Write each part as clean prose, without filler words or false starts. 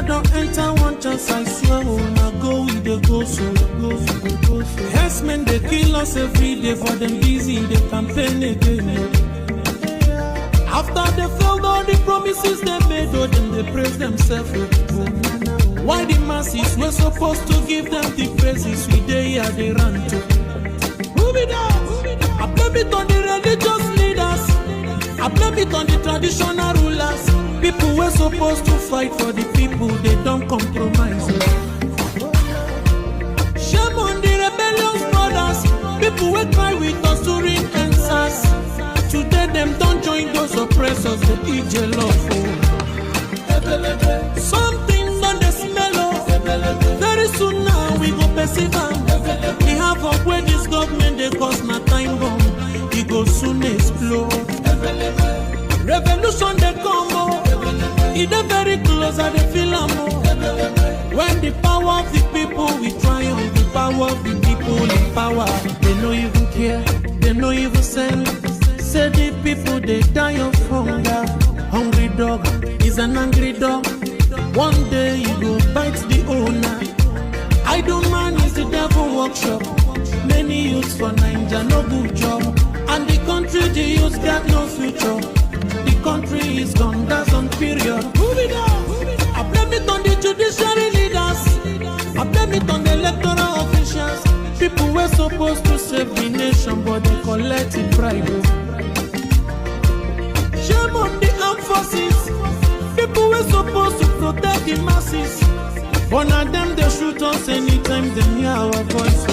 Nigeria don't enter one chance, I swear, oh, now go with the go so. Yes, men, they kill us every day for them busy, they campaign again. After they failed all the promises they made, oh, then they praise themselves. Why the masses were supposed to give them the praises we they here they run to? Move it out. I blame it on the religious leaders. I blame it on the traditional rulers. People were supposed to fight for the people, they don't compromise. Shame on the rebellious brothers. People will cry with us during answers. Today them don't join those oppressors, they eat love. Something on the smell of. Very soon now we go perceive them. We have up where this government they cause na time bomb. It go soon explode. Revolution they come up. It is very close and they feel more. When the power of the people we triumph, the power of the people in power. They no even care, they no even send. Say the people they die of hunger. Hungry dog is an angry dog. One day you go bite the owner. Idle man is the devil workshop. Many youths for Nigeria no good job. And the country the youths got no future. The country is gone, that's on period. Move it up. I blame it on the judiciary leaders. I blame it on the electoral officials. People were supposed to save the nation, but they collected bribe. Shame on the armed forces. People were supposed to protect the masses. But now them they shoot us anytime they hear our voice.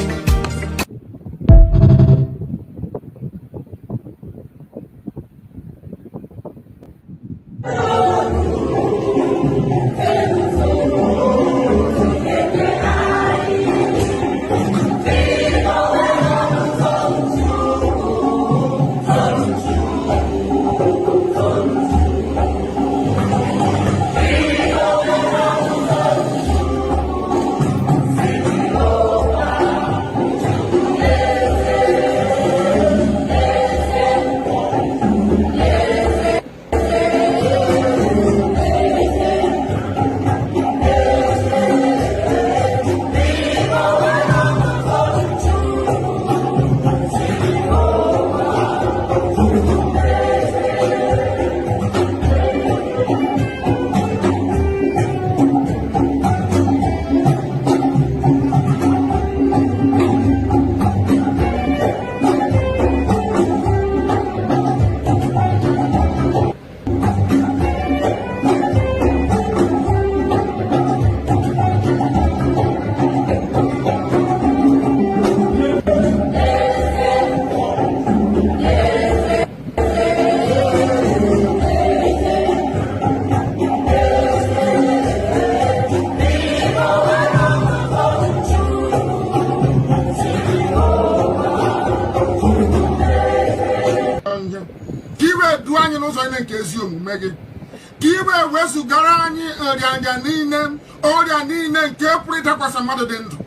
Kiwe wesu garani orianga nine oria nine nke purita kwasa mmadụ dị ndụ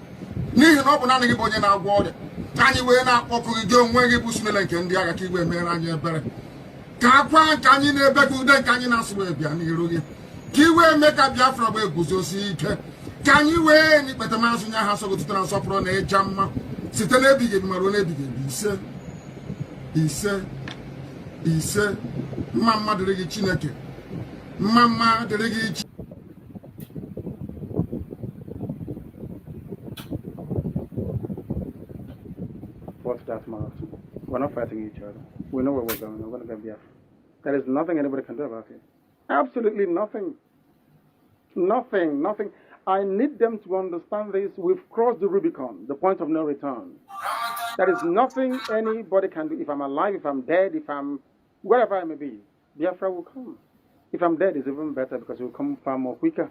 n'ihi na ọ bụ naanị gị bụ onye na-agwọ ọrịa anyị wee na-akpọkụ gị onwe gị bụ smele nke ndị agha ka igwe mere anyị ebere ka akwa nke anyị na-ebe ka ude nke anyị na-asụ wee bịa n'iru gị ka iwe mee ka Biafra wee guzosi ike ka anyị wee n'ikpete mazụ nye ha sọgotụta na nsọpụrụ na ịja mma site n'ebighị ebi mara n'ebighị ebi ise mma mma dịrị gị Chineke mama dịrị. What's that, Martin? We're not fighting each other. We know where we're going. We're going to get Biafra. There is nothing anybody can do about it. Absolutely nothing. Nothing. I need them to understand this. We've crossed the Rubicon, the point of no return. There is nothing anybody can do. If I'm alive, if I'm dead, if I'm wherever I may be, Biafra will come. If I'm dead, it's even better because it will come far more quicker.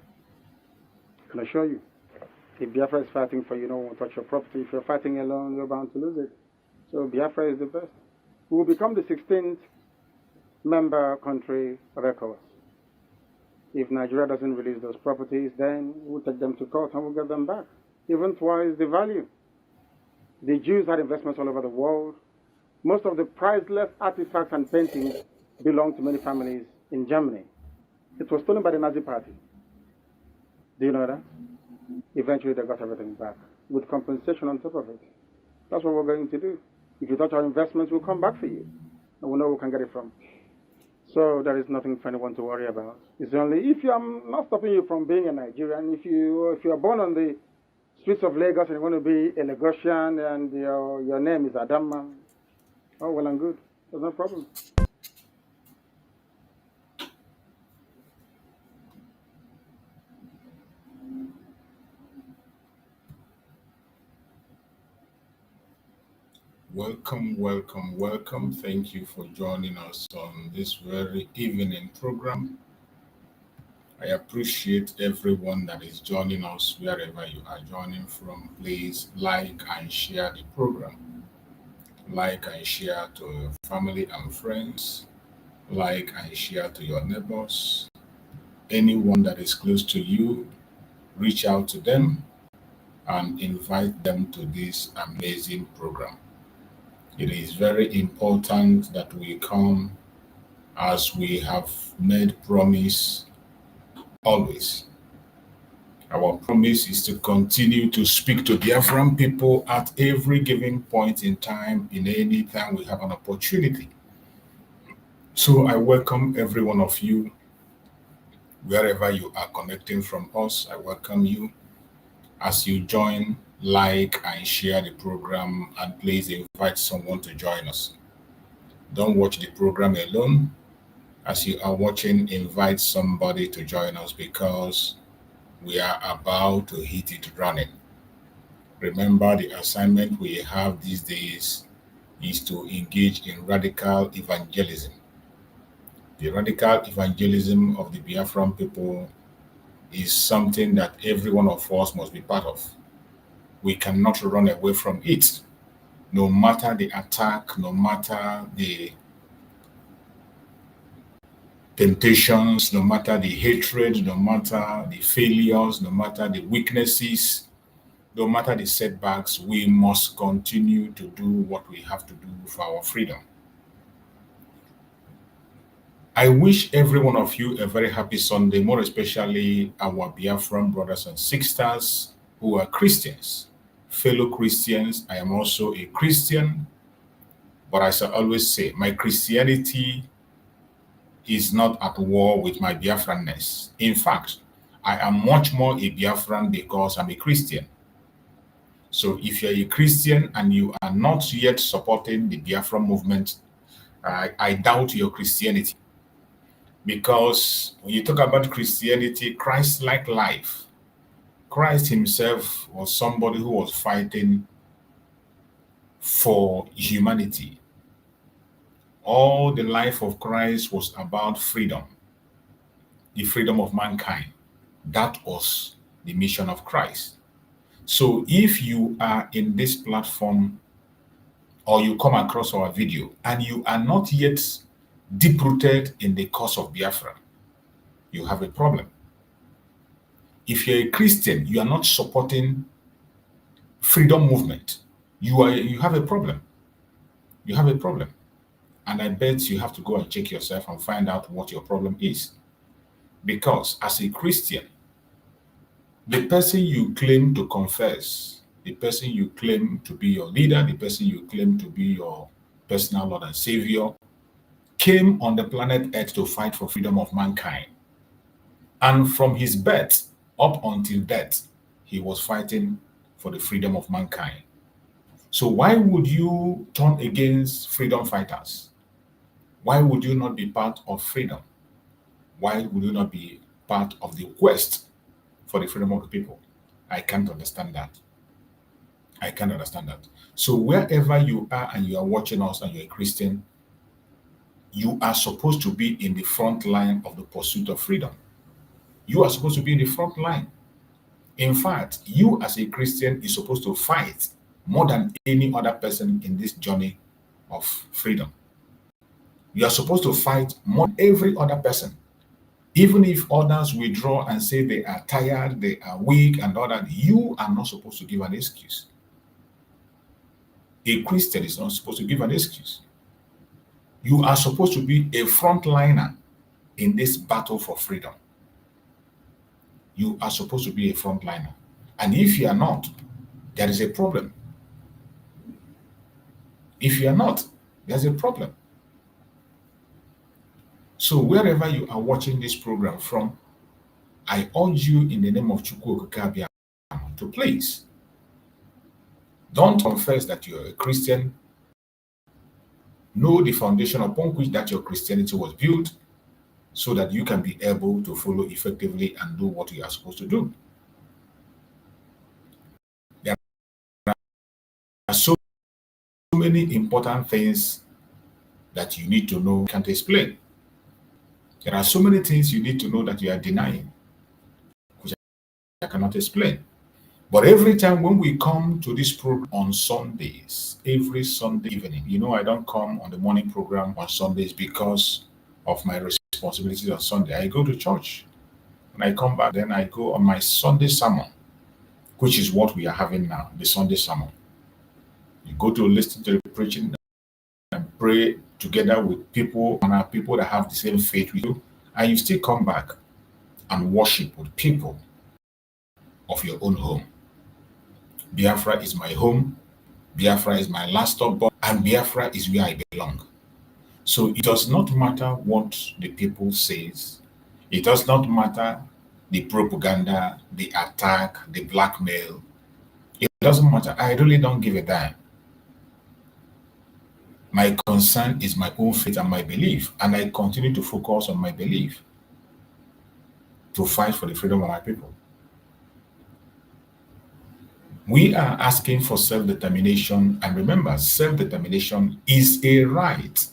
I can assure you. If Biafra is fighting for you, no one will touch your property. If you're fighting alone, you're bound to lose it. So Biafra is the best. We will become the 16th member country of ECOWAS. If Nigeria doesn't release those properties, then we'll take them to court and we'll get them back. Even twice the value. The Jews had investments all over the world. Most of the priceless artifacts and paintings belong to many families in Germany. It was stolen by the Nazi Party. Do you know that? Eventually, they got everything back with compensation on top of it. That's what we're going to do. If you touch our investments, we'll come back for you, and we'll know where we can get it from. So there is nothing for anyone to worry about. It's only if I'm not stopping you from being a Nigerian. If you are born on the streets of Lagos and you're going to be a Lagosian and your name is Adama, oh well and good. There's no problem. Welcome, welcome, welcome. Thank you for joining us on this very evening program. I appreciate everyone that is joining us wherever you are joining from. Please like and share the program. Like and share to your family and friends. Like and share to your neighbors. Anyone that is close to you, reach out to them and invite them to this amazing program. It is very important that we come as we have made promise always. Our promise is to continue to speak to Biafran people at every given point in time, in any time we have an opportunity. So I welcome every one of you, wherever you are connecting from us. I welcome you as you join, like and share the program, and please invite someone to join us. Don't watch the program alone. As you are watching, invite somebody to join us because we are about to hit it running. Remember, the assignment we have these days is to engage in radical evangelism. The radical evangelism of the Biafran people is something that every one of us must be part of. We cannot run away from it. No matter the attack, no matter the temptations, no matter the hatred, no matter the failures, no matter the weaknesses, no matter the setbacks, we must continue to do what we have to do for our freedom. I wish every one of you a very happy Sunday, more especially our Biafran brothers and sisters who are Christians. Fellow Christians, I am also a Christian, but as I always say, my Christianity is not at war with my Biafranness. In fact, I am much more a Biafran because I'm a Christian. So if you're a Christian and you are not yet supporting the Biafra movement, I doubt your Christianity. Because when you talk about Christianity, Christ-like life, Christ himself was somebody who was fighting for humanity. All the life of Christ was about freedom, the freedom of mankind. That was the mission of Christ. So if you are in this platform or you come across our video and you are not yet deep-rooted in the cause of Biafra, you have a problem. If you're a Christian, you are not supporting freedom movement, you have a problem. You have a problem. And I bet you have to go and check yourself and find out what your problem is. Because as a Christian, the person you claim to confess, the person you claim to be your leader, the person you claim to be your personal Lord and Savior, came on the planet Earth to fight for freedom of mankind. And from his birth up until death, he was fighting for the freedom of mankind. So why would you turn against freedom fighters? Why would you not be part of freedom? Why would you not be part of the quest for the freedom of the people? I can't understand that. I can't understand that. So wherever you are and you are watching us and you're a Christian, you are supposed to be in the front line of the pursuit of freedom. You are supposed to be in the front line. In fact, you as a Christian is supposed to fight more than any other person in this journey of freedom. You are supposed to fight more than every other person. Even if others withdraw and say they are tired, they are weak and all that, you are not supposed to give an excuse. A Christian is not supposed to give an excuse. You are supposed to be a frontliner in this battle for freedom. you are supposed to be a frontliner. And if you are not, there is a problem. If you are not, there's a problem. So wherever you are watching this program from, I urge you in the name of Chukwu Okike to please don't confess that you're a Christian. Know the foundation upon which that your Christianity was built so that you can be able to follow effectively and do what you are supposed to do. There are so many important things that you need to know, can't explain. There are so many things you need to know that you are denying, which I cannot explain. But every time when we come to this program on Sundays, every Sunday evening, you know, I don't come on the morning program on Sundays because of my responsibilities on Sunday. I go to church. When I come back, then I go on my Sunday sermon, which is what we are having now, the Sunday sermon. You go to listen to the preaching and pray together with people and people that have the same faith with you, and you still come back and worship with people of your own home. Biafra is my home, Biafra is my last stop, and Biafra is where I belong. So it does not matter what the people says. It does not matter the propaganda, the attack, the blackmail. It doesn't matter. I really don't give a damn. My concern is my own faith and my belief, and I continue to focus on my belief to fight for the freedom of my people. We are asking for self-determination, and remember, self-determination is a right.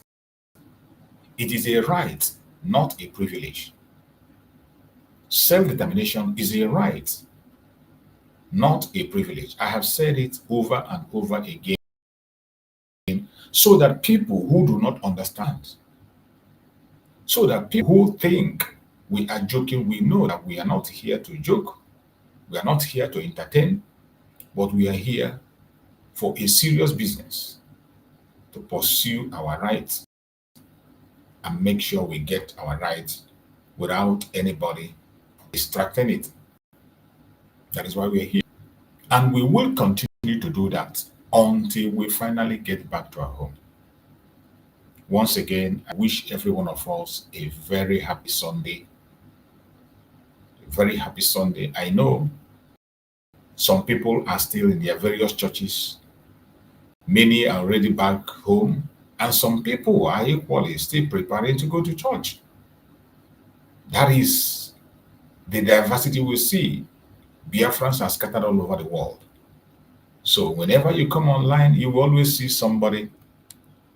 It is a right, not a privilege. Self-determination is a right, not a privilege. I have said it over and over again so that people who do not understand, so that people who think we are joking, we know that we are not here to joke, we are not here to entertain, but we are here for a serious business to pursue our rights and make sure we get our rights without anybody distracting it. That is why we are here. And we will continue to do that until we finally get back to our home. Once again, I wish every one of us a very happy Sunday. A very happy Sunday. I know some people are still in their various churches. Many are already back home. And some people are equally still preparing to go to church. That is the diversity we see. Biafrans are scattered all over the world. So whenever you come online, you will always see somebody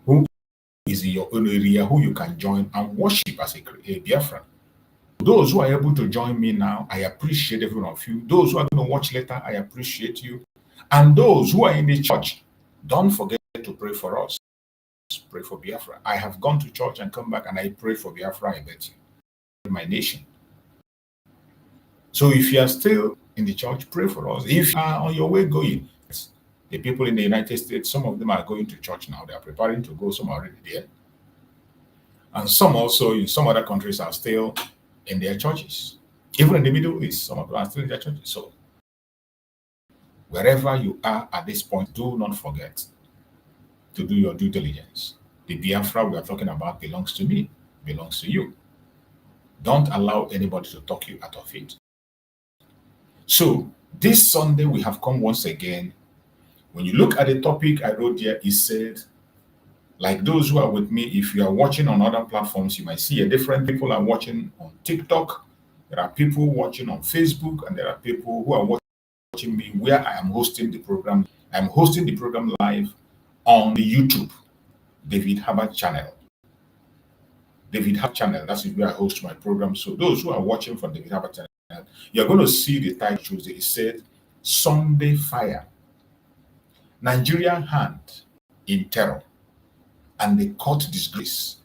who is in your own area who you can join and worship as a Biafran. Those who are able to join me now, I appreciate every one of you. Those who are going to watch later, I appreciate you. And those who are in the church, don't forget to pray for us. Pray for Biafra. I have gone to church and come back and I pray for Biafra, I bet you. My nation. So if you are still in the church, pray for us. If you are on your way going, the people in the United States, some of them are going to church now. They are preparing to go. Some are already there. And some also in some other countries are still in their churches. Even in the Middle East, some of them are still in their churches. So wherever you are at this point, do not forget to do your due diligence. The Biafra we are talking about belongs to me, belongs to you. Don't allow anybody to talk you out of it. So this Sunday we have come once again. When you look at the topic I wrote here, it said, like those who are with me, if you are watching on other platforms, you might see a different people are watching on TikTok. There are people watching on Facebook, and there are people who are watching me where I am hosting the program. I'm hosting the program live on the YouTube, David Herbert channel. David Herbert channel, that's where I host my program. So those who are watching from David Herbert channel, you're going to see the title. It said, Sunday Fire. Nigerian hand in terror and the court disgrace.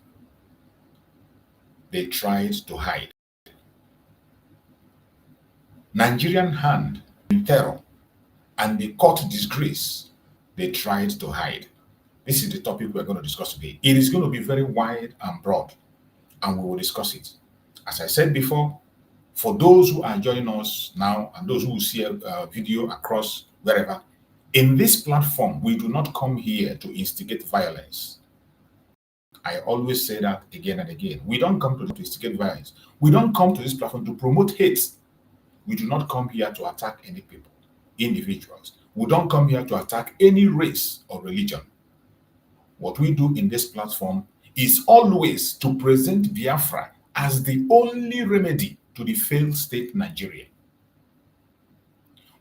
They tried to hide. Nigerian hand in terror and the court disgrace. They tried to hide. This is the topic we're going to discuss today. It is going to be very wide and broad, and we will discuss it. As I said before, For those who are joining us now and those who will see a video across wherever, in this platform, we do not come here to instigate violence. I always say that again and again. We don't come to instigate violence. We don't come to this platform to promote hate. We do not come here to attack any people, individuals. We don't come here to attack any race or religion. What we do in this platform is always to present Biafra as the only remedy to the failed state Nigeria.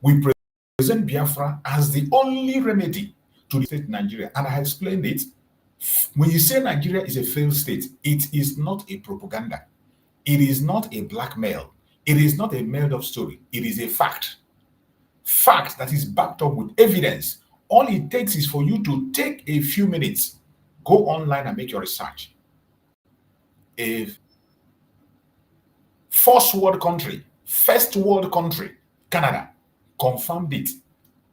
We present Biafra as the only remedy to the state Nigeria. And I explained it. When you say Nigeria is a failed state, it is not a propaganda. It is not a blackmail. It is not a made-up story. It is a fact. Fact that is backed up with evidence. All it takes is for you to take a few minutes, go online and make your research. A first world country, Canada, confirmed it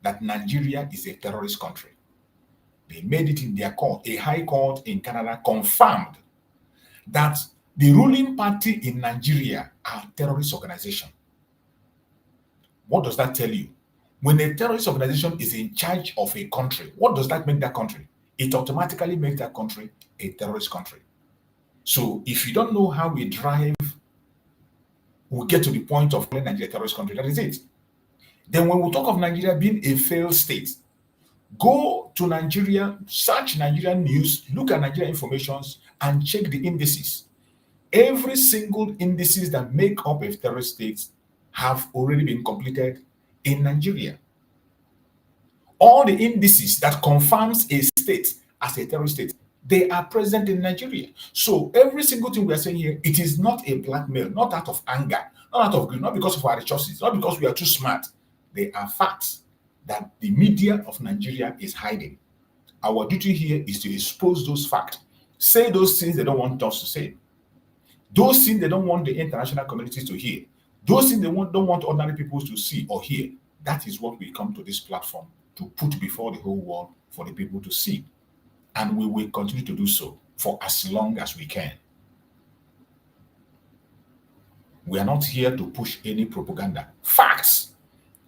that Nigeria is a terrorist country. They made it in their court. A high court in Canada confirmed that the ruling party in Nigeria are a terrorist organization. What does that tell you? When a terrorist organization is in charge of a country, what does that make that country? It automatically makes that country a terrorist country. So if you don't know how we get to the point of calling Nigeria a terrorist country, that is it. Then when we talk of Nigeria being a failed state, go to Nigeria, search Nigerian news, look at Nigerian informations, and check the indices. Every single indices that make up a terrorist state have already been completed in Nigeria. All the indices that confirms a state as a terrorist state, they are present in Nigeria. So every single thing we are saying here, it is not a blackmail, not out of anger, not out of greed, not because of our resources, not because we are too smart. They are facts that the media of Nigeria is hiding. Our duty here is to expose those facts, say those things they don't want us to say, those things they don't want the international communities to hear, those things they don't want ordinary people to see or hear. That is what we come to this platform to put before the whole world for the people to see. And we will continue to do so for as long as we can. We are not here to push any propaganda. Facts.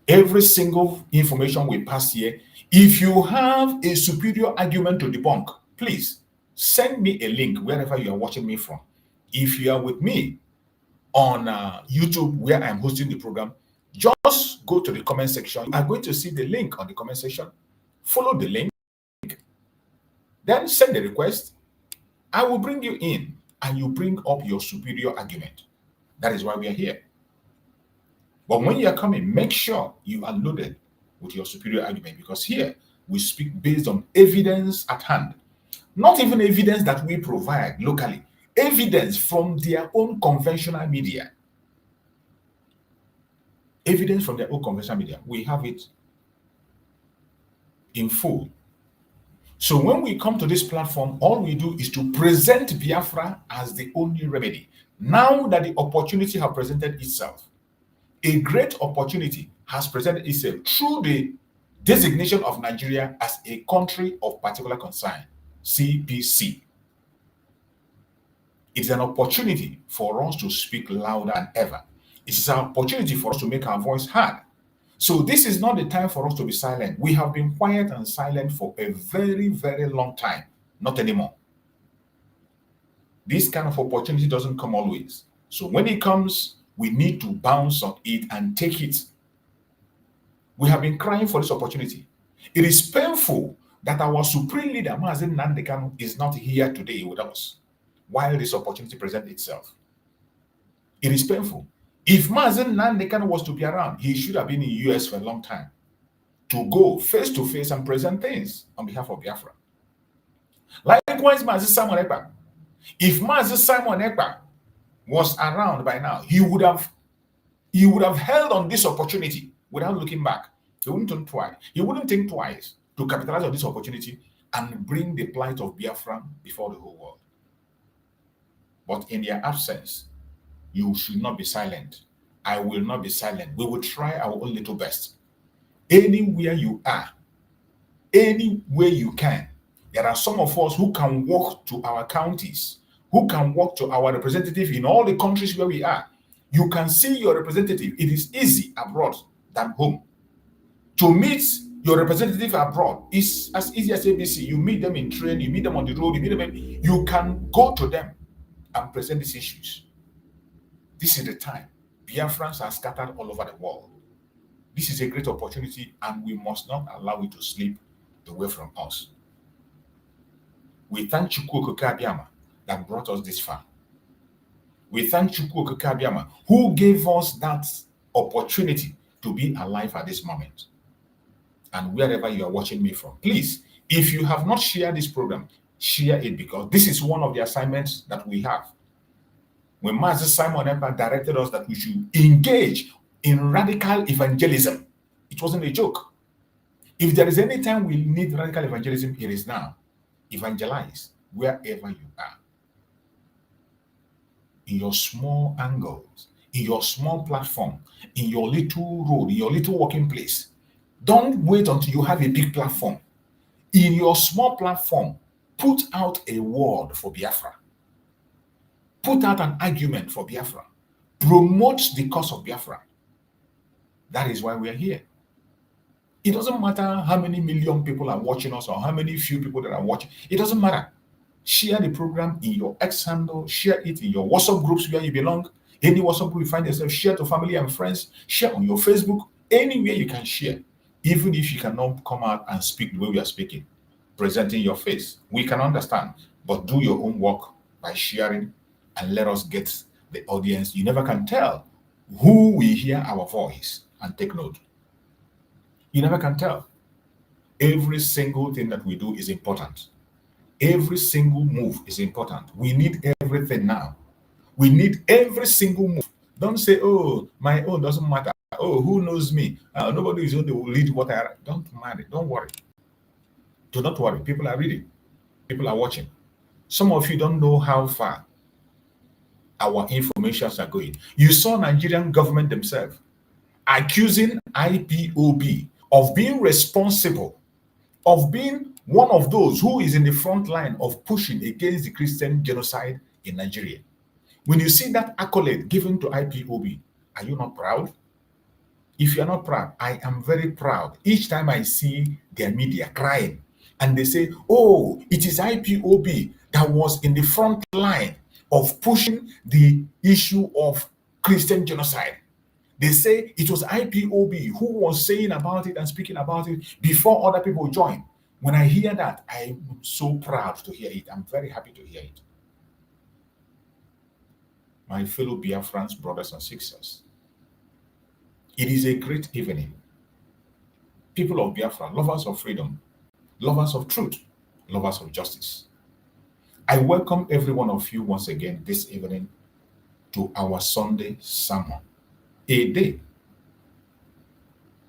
Every single information we pass here, if you have a superior argument to debunk, please send me a link wherever you are watching me from. If you are with me on YouTube where I'm hosting the program, just go to the comment section. You are going to see the link on the comment section. Follow the link. Then send the request. I will bring you in and you bring up your superior argument. That is why we are here. But when you are coming, make sure you are loaded with your superior argument, because here we speak based on evidence at hand. Not even evidence that we provide locally. Evidence from their own conventional media. Evidence from their own conventional media. We have it in full. So when we come to this platform, all we do is to present Biafra as the only remedy. Now that the opportunity has presented itself, a great opportunity has presented itself through the designation of Nigeria as a country of particular concern, CPC. It's an opportunity for us to speak louder than ever. It is an opportunity for us to make our voice heard. So this is not the time for us to be silent. We have been quiet and silent for a very, very long time. Not anymore. This kind of opportunity doesn't come always. So when it comes, we need to bounce on it and take it. We have been crying for this opportunity. It is painful that our supreme leader, Mazi Nnamdi Kanu, is not here today with us while this opportunity presents itself. It is painful. If Mazi Nnamdi Kanu was to be around, he should have been in the US for a long time to go face to face and present things on behalf of Biafra. Likewise, Mazi Simon Ekpa. If Mazi Simon Ekpa was around by now, he would have held on this opportunity without looking back. He wouldn't think twice. He wouldn't think twice to capitalize on this opportunity and bring the plight of Biafra before the whole world. But in their absence, you should not be silent. I will not be silent. We will try our own little best. Anywhere you are, anywhere you can, there are some of us who can walk to our counties, who can walk to our representative in all the countries where we are. You can see your representative. It is easy abroad than home. To meet your representative abroad is as easy as ABC. You meet them in train, you meet them on the road, you can go to them and present these issues. This is the time. Biafrans are scattered all over the world. This is a great opportunity, and we must not allow it to slip away from us. We thank Chukwu Okike Abiama that brought us this far. We thank Chukwu Okike Abiama who gave us that opportunity to be alive at this moment. And wherever you are watching me from, please, if you have not shared this program, share it, because this is one of the assignments that we have. When Mazi Simon Herbert directed us that we should engage in radical evangelism, it wasn't a joke. If there is any time we need radical evangelism, it is now. Evangelize wherever you are. In your small angles, in your small platform, in your little road, in your little working place. Don't wait until you have a big platform. In your small platform, put out a word for Biafra. Put out an argument for Biafra. Promote the cause of Biafra. That is why we are here. It doesn't matter how many million people are watching us or how many few people that are watching. It doesn't matter. Share the program in your X handle. Share it in your WhatsApp groups where you belong. Any WhatsApp group you find yourself, share to family and friends. Share on your Facebook. Anywhere you can share. Even if you cannot come out and speak the way we are speaking, presenting your face, we can understand. But do your own work by sharing and let us get the audience. You never can tell who will hear our voice and take note. You never can tell. Every single thing that we do is important. Every single move is important. We need everything now. We need every single move. Don't say, oh, my own doesn't matter. Oh, who knows me? Nobody is going to lead what I... Don't mind. Don't worry. Do not worry. People are reading. People are watching. Some of you don't know how far our informations are going. You saw Nigerian government themselves accusing IPOB of being responsible, of being one of those who is in the front line of pushing against the Christian genocide in Nigeria. When you see that accolade given to IPOB, are you not proud? If you're not proud, I am very proud. Each time I see their media crying and they say, oh, it is IPOB that was in the front line of pushing the issue of Christian genocide. They say it was IPOB who was saying about it and speaking about it before other people joined. When I hear that, I'm so proud to hear it. I'm very happy to hear it. My fellow Biafrans, brothers and sisters, it is a great evening. People of Biafra, lovers of freedom, lovers of truth, lovers of justice. I welcome every one of you once again this evening to our Sunday sermon. A day,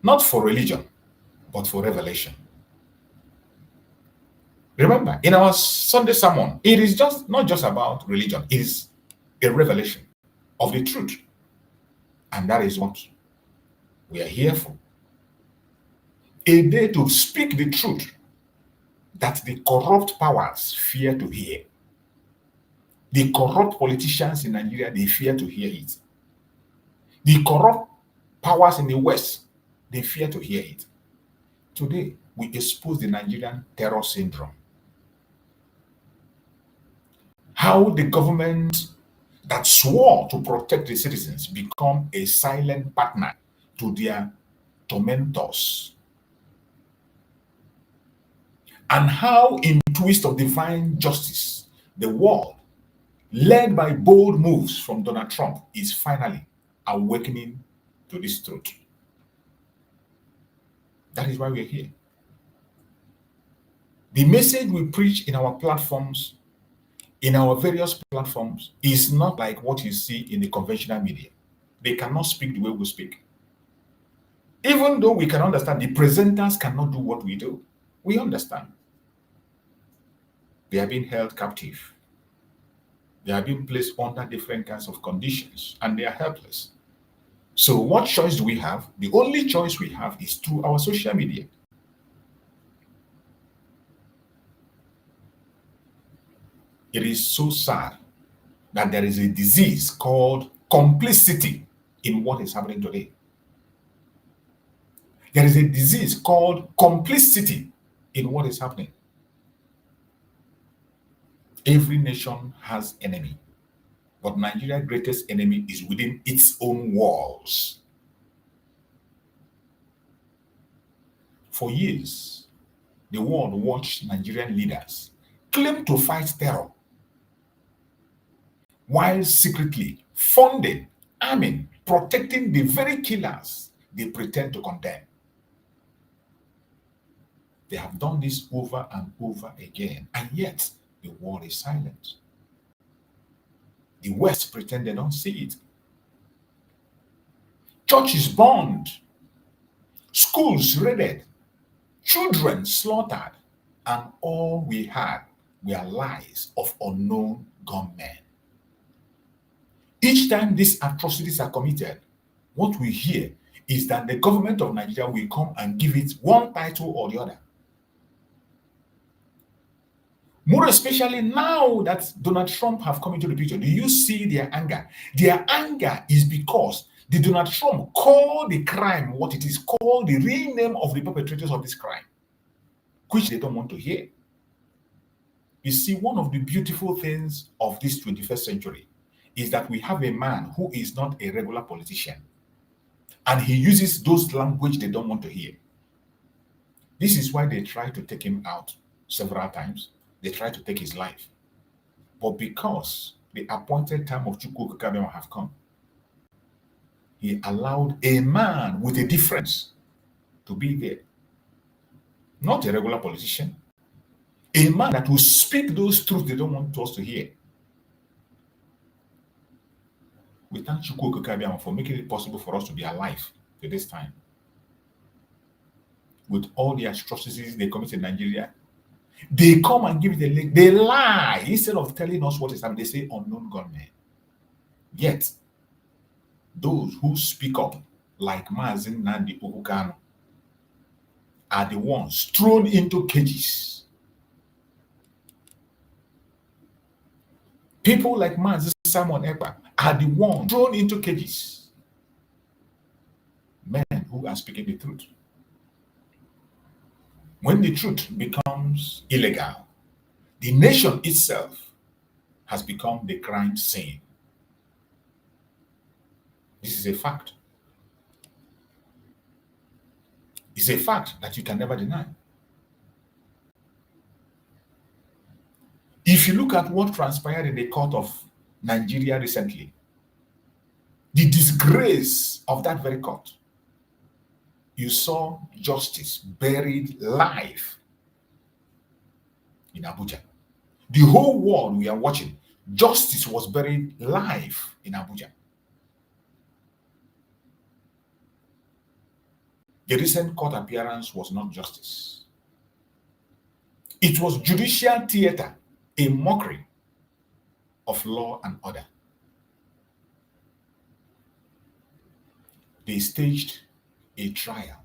not for religion, but for revelation. Remember, in our Sunday sermon, it is not just about religion, it is a revelation of the truth. And that is what we are here for. A day to speak the truth that the corrupt powers fear to hear. The corrupt politicians in Nigeria, they fear to hear it. The corrupt powers in the West, they fear to hear it. Today, we expose the Nigerian terror syndrome. How the government that swore to protect the citizens become a silent partner to their tormentors. And how in twist of divine justice, the world, led by bold moves from Donald Trump, is finally awakening to this truth. That is why we're here. The message we preach in our platforms, in our various platforms, is not like what you see in the conventional media. They cannot speak the way we speak. Even though we can understand, the presenters cannot do what we do. We understand. They are being held captive. They are being placed under different kinds of conditions, and they are helpless. So what choice do we have? The only choice we have is through our social media. It is so sad that there is a disease called complicity in what is happening today. There is a disease called complicity in what is happening. Every nation has enemy, but Nigeria's greatest enemy is within its own walls. For years, the world watched Nigerian leaders claim to fight terror while secretly funding, arming, protecting the very killers they pretend to condemn. They have done this over and over again, and yet the world is silent. The West pretend they don't see it. Churches burned, schools raided, children slaughtered, and all we had were lies of unknown gunmen. Each time these atrocities are committed, what we hear is that the government of Nigeria will come and give it one title or the other. More especially now that Donald Trump have come into the picture, do you see their anger? Their anger is because the Donald Trump called the crime what it is, called the real name of the perpetrators of this crime, which they don't want to hear. You see, one of the beautiful things of this 21st century is that we have a man who is not a regular politician, and he uses those language they don't want to hear. This is why they try to take him out several times. They try to take his life. But because the appointed time of Chukwu Okikabiyama have come, he allowed a man with a difference to be there. Not a regular politician. A man that will speak those truths they don't want us to hear. We thank Chukwu Okikabiyama for making it possible for us to be alive to this time. With all the atrocities they commit in Nigeria, they come and give it a link. They lie. Instead of telling us what is happening, they say unknown gunmen. Yet, those who speak up, like Mazi Nnamdi Kanu, are the ones thrown into cages. People like Mazi Simon Ekpa are the ones thrown into cages. Men who are speaking the truth. When the truth becomes illegal, the nation itself has become the crime scene. This is a fact. It's a fact that you can never deny. If you look at what transpired in the court of Nigeria recently, the disgrace of that very court, you saw justice buried live in Abuja. The whole world we are watching, justice was buried live in Abuja. The recent court appearance was not justice. It was judicial theater, a mockery of law and order. They staged a trial,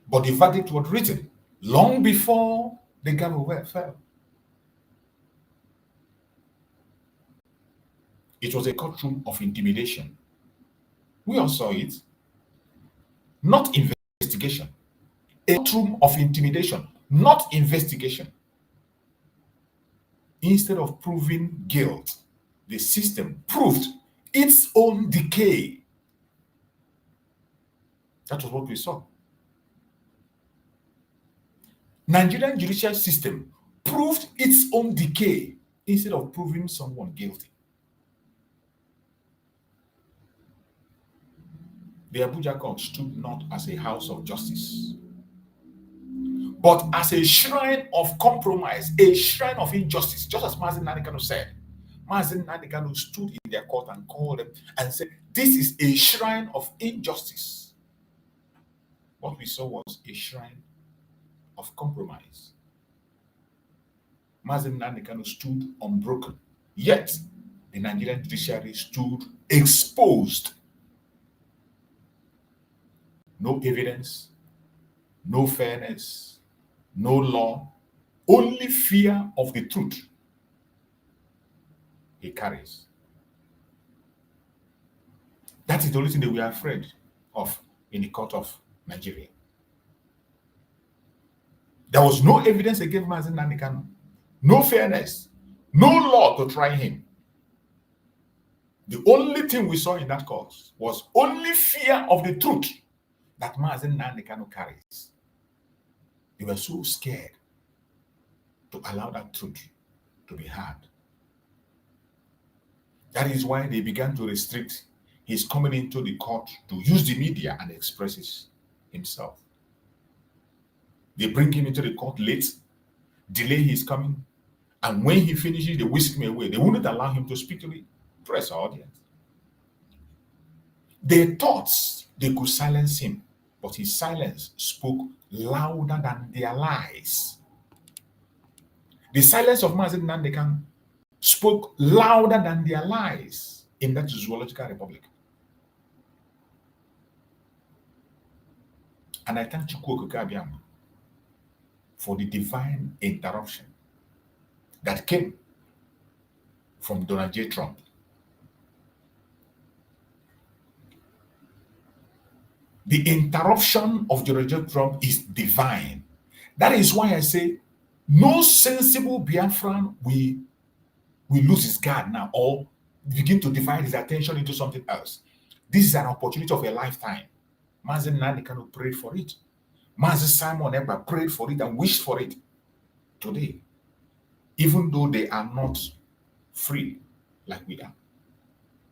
but the verdict was written long before the gavel fell. It was a courtroom of intimidation. We all saw it. Not investigation. A courtroom of intimidation, not investigation. Instead of proving guilt, the system proved its own decay. That was what we saw. Nigerian judicial system proved its own decay instead of proving someone guilty. The Abuja court stood not as a house of justice, but as a shrine of compromise, a shrine of injustice, just as Mazi Nnamdi Kanu said. Mazi Nnamdi Kanu stood in their court and called them and said, this is a shrine of injustice. What we saw was a shrine of compromise. Mazi Nnamdi Kanu stood unbroken, yet the Nigerian judiciary stood exposed. No evidence, no fairness, no law, only fear of the truth he carries. That is the only thing that we are afraid of in the court of Nigeria. There was no evidence against Mazi Nnamdi Kanu, no fairness, no law to try him. The only thing we saw in that court was only fear of the truth that Mazi Nnamdi Kanu carries. They were so scared to allow that truth to be heard. That is why they began to restrict his coming into the court to use the media and express himself. They bring him into the court late, delay his coming, and when he finishes, they whisk him away. They wouldn't allow him to speak to the press or audience. They thought they could silence him, but his silence spoke louder than their lies. The silence of Mazi Nnamdi Kanu spoke louder than their lies in that zoological republic. And I thank Chukwu Okike Abiama for the divine interruption that came from Donald J. Trump. The interruption of Donald J. Trump is divine. That is why I say no sensible Biafran will lose his guard now or begin to divide his attention into something else. This is an opportunity of a lifetime. Mazi Nnamdi Kanu prayed for it. Mazi Simon Ekpa prayed for it and wished for it. Today, even though they are not free like we are,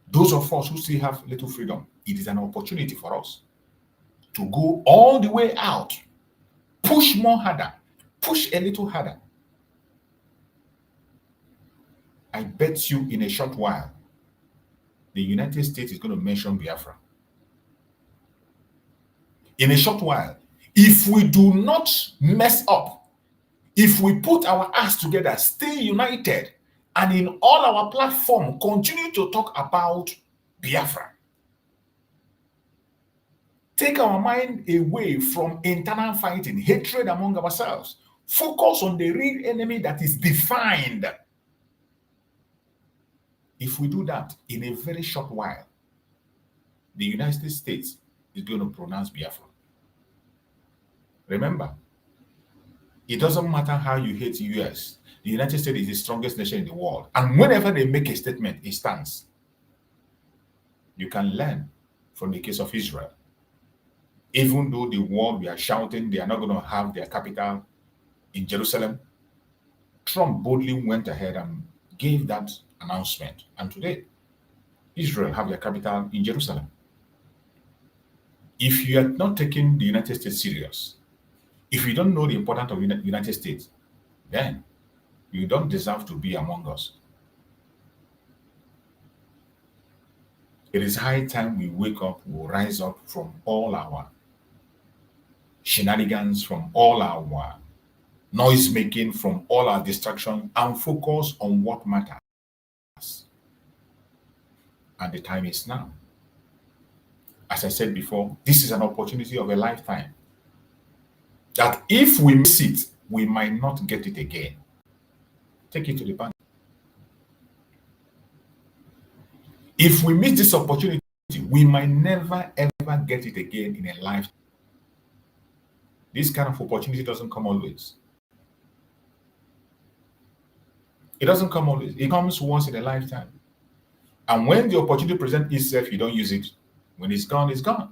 those of us who still have little freedom, it is an opportunity for us to go all the way out, push more harder, push a little harder. I bet you in a short while, the United States is going to mention Biafra. In a short while, if we do not mess up, if we put our acts together, stay united, and in all our platform, continue to talk about Biafra, take our mind away from internal fighting, hatred among ourselves, focus on the real enemy that is defined. If we do that, in a very short while, the United States is going to pronounce Biafra. Remember, it doesn't matter how you hate the US, the United States is the strongest nation in the world. And whenever they make a statement, it stands. You can learn from the case of Israel. Even though the world we are shouting they are not going to have their capital in Jerusalem, Trump boldly went ahead and gave that announcement. And today, Israel have their capital in Jerusalem. If you are not taking the United States serious, if you don't know the importance of the United States, then you don't deserve to be among us. It is high time we wake up, we rise up from all our shenanigans, from all our noise making, from all our distraction, and focus on what matters. And the time is now. As I said before, this is an opportunity of a lifetime. That if we miss it, we might not get it again. Take it to the bank. If we miss this opportunity, we might never ever get it again in a lifetime. This kind of opportunity doesn't come always. It doesn't come always. It comes once in a lifetime. And when the opportunity presents itself, you don't use it. When it's gone, it's gone.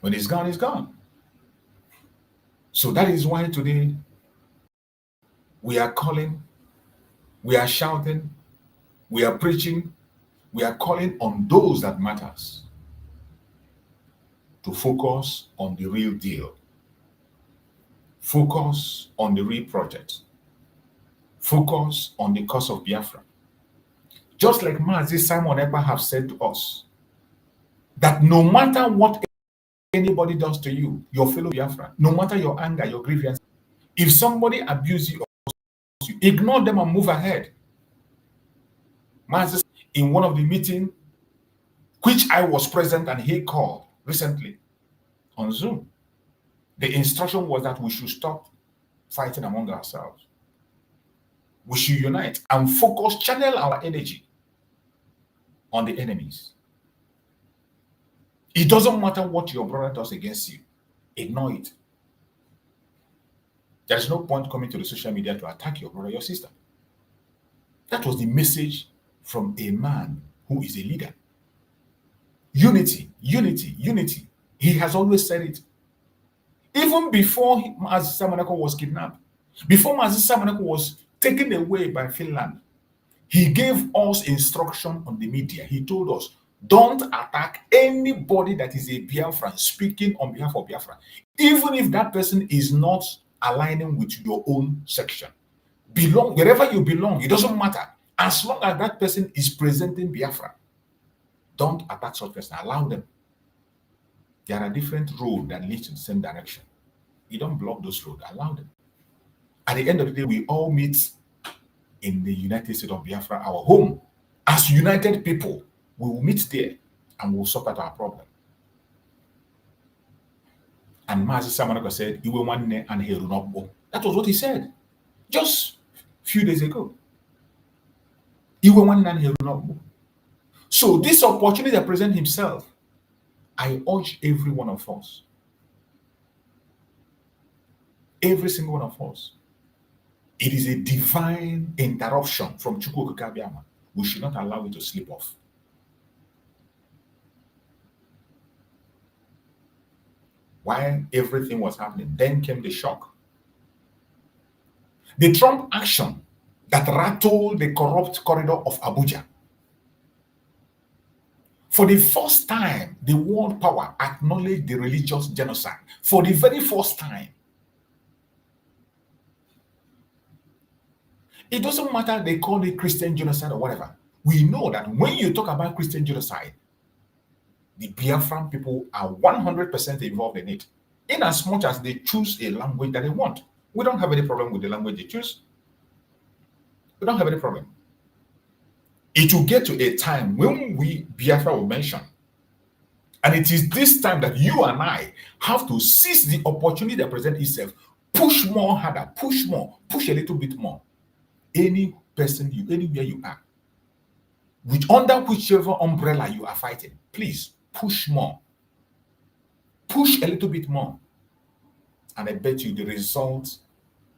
When it's gone, it's gone. So that is why today we are calling, we are shouting, we are preaching, we are calling on those that matters to focus on the real deal. Focus on the real project. Focus on the cause of Biafra. Just like Mazi Simon Ekpa have said to us, that no matter what anybody does to you, your fellow Biafra, no matter your anger, your grievance, if somebody abuses you, ignore them and move ahead. Mazi, in one of the meetings, which I was present and he called recently on Zoom, the instruction was that we should stop fighting among ourselves. We should unite and focus, channel our energy on the enemies. It doesn't matter what your brother does against you. Ignore it. There's no point coming to the social media to attack your brother, your sister. That was the message from a man who is a leader. Unity, unity, unity. He has always said it. Even before Mazi Nnamdi was kidnapped, before Mazi Nnamdi was taken away by Finland, he gave us instruction on the media. He told us, don't attack anybody that is a Biafran speaking on behalf of Biafra, even if that person is not aligning with your own section. Belong wherever you belong, it doesn't matter. As long as that person is presenting Biafra, don't attack such person. Allow them. There are different roads that lead to the same direction. You don't block those roads. Allow them. At the end of the day, we all meet in the United States of Biafra, our home. As united people, we will meet there and we'll sort out our problem. And Mazi Nnamdi said, "Iwe nwanne and heru n'okpo." That was what he said just a few days ago. Iwe nwanne and heru n'okpo. So this opportunity that presents himself, I urge every one of us, every single one of us, it is a divine interruption from Chukwu Okike Abiama. We should not allow it to slip off. While everything was happening, then came the shock. The Trump action that rattled the corrupt corridor of Abuja. For the first time, the world power acknowledged the religious genocide. For the very first time. It doesn't matter they call it Christian genocide or whatever. We know that when you talk about Christian genocide, the Biafran people are 100% involved in it. In as much as they choose a language that they want. We don't have any problem with the language they choose. We don't have any problem. It will get to a time when Biafra will mention. And it is this time that you and I have to seize the opportunity that presents itself. Push more harder, push more, push a little bit more. Any person, anywhere you are, under whichever umbrella you are fighting, please push more. Push a little bit more. And I bet you the results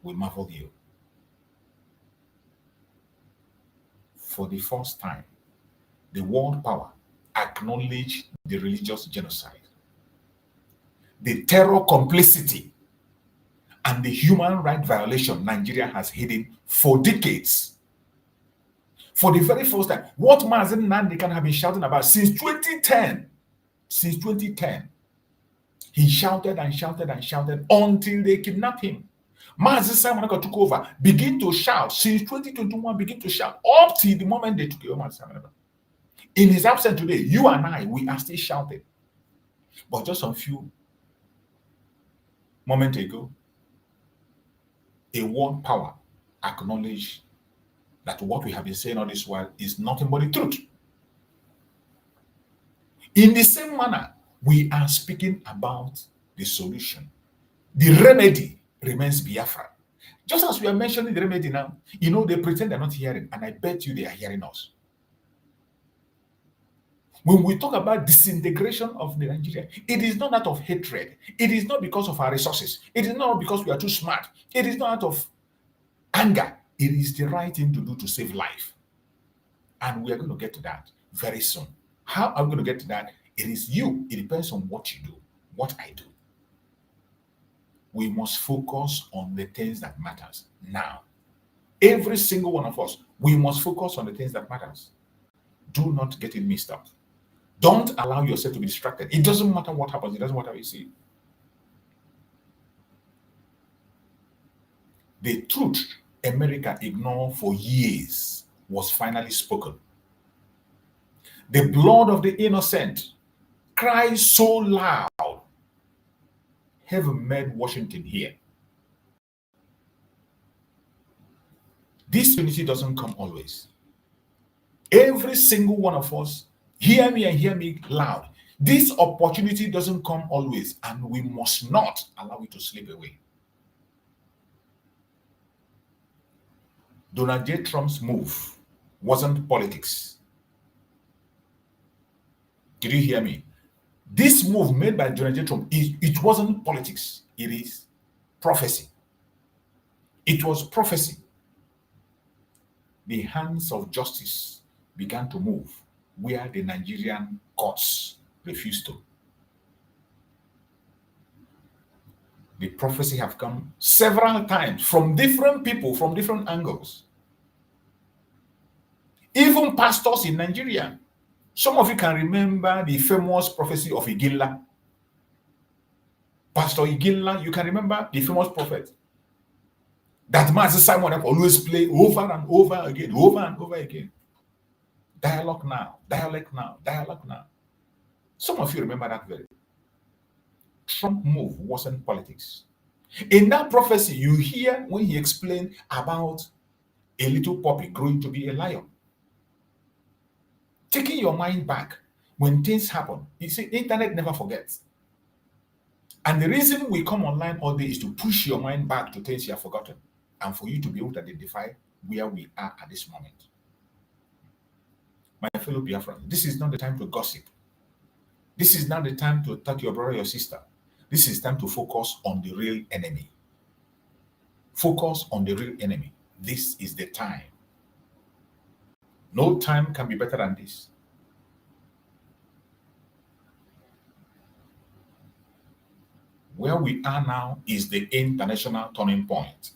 will marvel you. For the first time, the world power acknowledged the religious genocide, the terror complicity, and the human rights violation Nigeria has hidden for decades. For the very first time, what Mazi Nnamdi Kanu have been shouting about since 2010. Since 2010. He shouted and shouted and shouted until they kidnapped him. Mazi Nnamdi took over, begin to shout since 2021, begin to shout up till the moment they took over Mazi Nnamdi. In his absence today, you and I, we are still shouting. But just a few moments ago, a world power acknowledged that what we have been saying all this while is nothing but the truth. In the same manner, we are speaking about the solution. The remedy remains Biafra. Just as we are mentioning the remedy now, they pretend they're not hearing, and I bet you they are hearing us. When we talk about disintegration of Nigeria, it is not out of hatred. It is not because of our resources. It is not because we are too smart. It is not out of anger. It is the right thing to do to save life. And we are going to get to that very soon. How are we going to get to that? It is you. It depends on what you do, what I do. We must focus on the things that matters now. Every single one of us, we must focus on the things that matters. Do not get it mixed up. Don't allow yourself to be distracted. It doesn't matter what happens. It doesn't matter what you see. The truth America ignored for years was finally spoken. The blood of the innocent cries so loud. Heaven made Washington hear. This unity doesn't come always. Every single one of us, hear me and hear me loud. This opportunity doesn't come always, and we must not allow it to slip away. Donald J. Trump's move wasn't politics. Did you hear me? This move made by Donald J. Trump, it wasn't politics. It is prophecy. It was prophecy. The hands of justice began to move where the Nigerian courts refused to. The prophecy have come several times from different people, from different angles. Even pastors in Nigeria. Some of you can remember the famous prophecy of Iginla. Pastor Iginla, you can remember the famous prophet that Mazi Simon always play over and over again, over and over again. Dialogue now, dialogue now, dialogue now. Some of you remember that very. Trump move wasn't politics. In that prophecy, you hear when he explained about a little puppy growing to be a lion. Taking your mind back when things happen. You see, internet never forgets. And the reason we come online all day is to push your mind back to things you have forgotten and for you to be able to identify where we are at this moment. My fellow Biafran, this is not the time to gossip. This is not the time to attack your brother or your sister. This is time to focus on the real enemy. Focus on the real enemy. This is the time. No time can be better than this. Where we are now is the international turning point.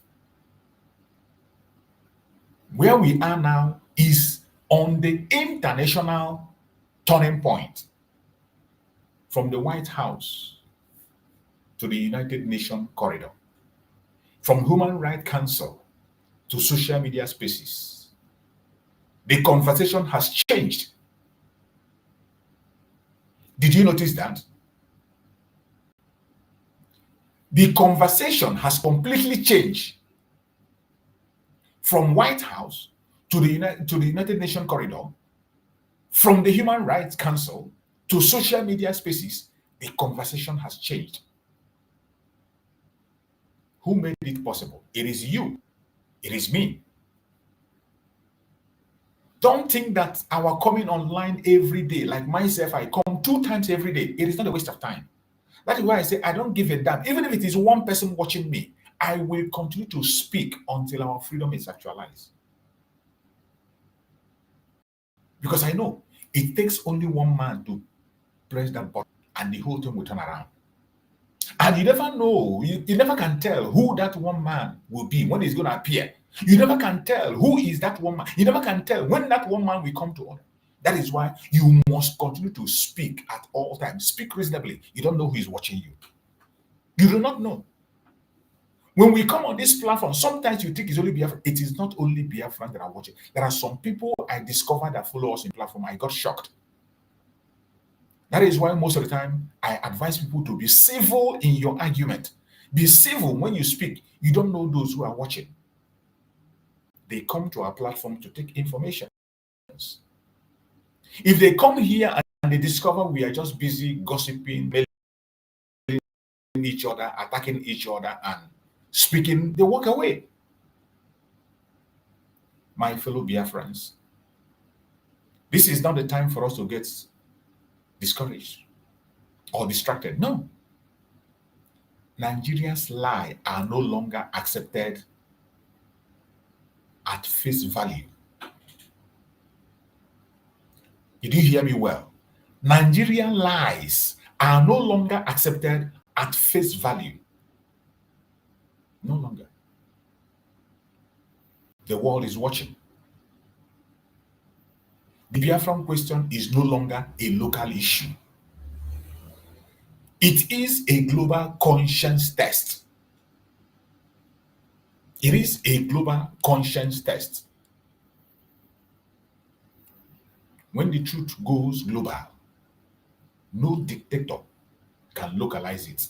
Where we are now is on the international turning point. From the White House to the United Nations corridor. From Human Rights Council to social media spaces. The conversation has changed. Did you notice that? The conversation has completely changed from White House to the United Nations corridor, from the Human Rights Council to social media spaces. The conversation has changed. Who made it possible? It is you. It is me. Don't think that our coming online every day, like myself, I come 2 times every day. It is not a waste of time. That is why I say I don't give a damn. Even if it is one person watching me, I will continue to speak until our freedom is actualized. Because I know it takes only one man to press that button and the whole thing will turn around. And you never know, you never can tell who that one man will be, when he's going to appear. You never can tell who is that one man. You never can tell when that one man will come to order. That is why you must continue to speak at all times. Speak reasonably. You don't know who is watching you. You do not know. When we come on this platform, sometimes you think it's only Biafra. It is not only Biafran that are watching. There are some people I discovered that follow us in platform. I got shocked. That is why most of the time I advise people to be civil in your argument. Be civil when you speak. You don't know those who are watching. They come to our platform to take information. If they come here and they discover we are just busy gossiping, mailing each other, attacking each other, and speaking, they walk away. My fellow Biafrans, this is not the time for us to get discouraged or distracted. No. Nigeria's lies are no longer accepted at face value. Did you hear me well? Nigerian lies are no longer accepted at face value. No longer. The world is watching. The Biafran question is no longer a local issue. It is a global conscience test. It is a global conscience test. When the truth goes global, no dictator can localize it.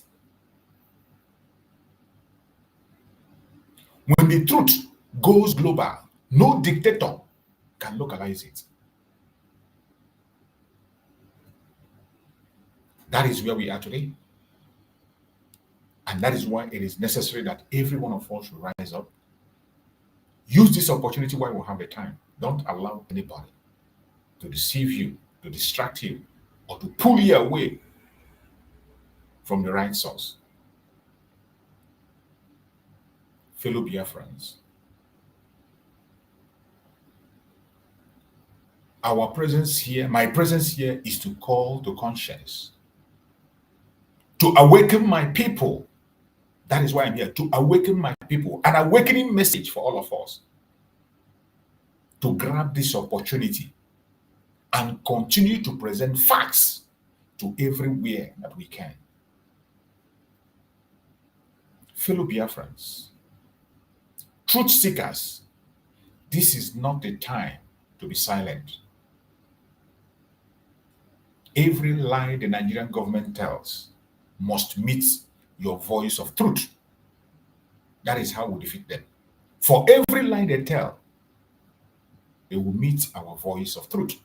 When the truth goes global, no dictator can localize it. That is where we are today. And that is why it is necessary that every one of us should rise up. Use this opportunity while we have the time. Don't allow anybody to deceive you, to distract you, or to pull you away from the right source. Fellow Biafrans, our presence here, my presence here, is to call to conscience, to awaken my people. That is why I'm here, to awaken my people, an awakening message for all of us, to grab this opportunity and continue to present facts to everywhere that we can. Fellow Biafrans, truth seekers, this is not the time to be silent. Every lie the Nigerian government tells must meet your voice of truth. That is how we defeat them. For every lie they tell, they will meet our voice of truth.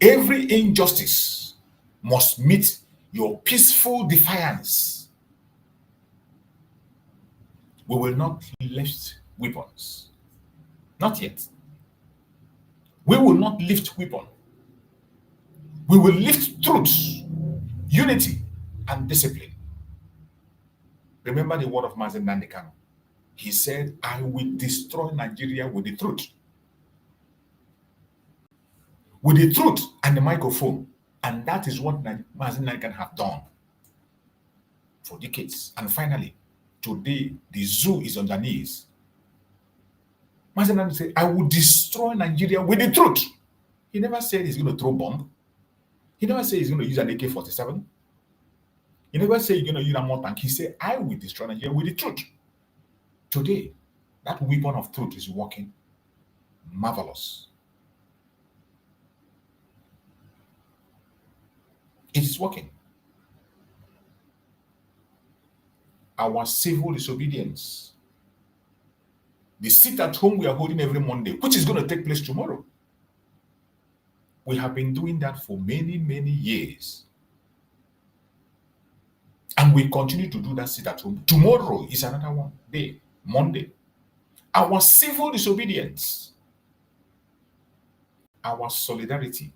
Every injustice must meet your peaceful defiance. We will not lift weapons. Not yet. We will not lift weapons. We will lift truth, unity, and discipline. Remember the word of Mazi Nnamdi Kanu. He said, I will destroy Nigeria with the truth. With the truth and the microphone. And that is what Mazi Nnamdi Kanu have done for decades. And finally, today, the zoo is on their knees. Mazi Nnamdi said, I will destroy Nigeria with the truth. He never said he's going to throw bomb. He never said he's going to use an AK-47. He never said he's going to use a more tank. He said, I will destroy Nigeria with the truth. Today, that weapon of truth is working marvelous. It is working. Our civil disobedience, the sit at home we are holding every Monday, which is going to take place tomorrow. We have been doing that for many, many years. And we continue to do that sit at home. Tomorrow is another one day, Monday. Our civil disobedience, our solidarity,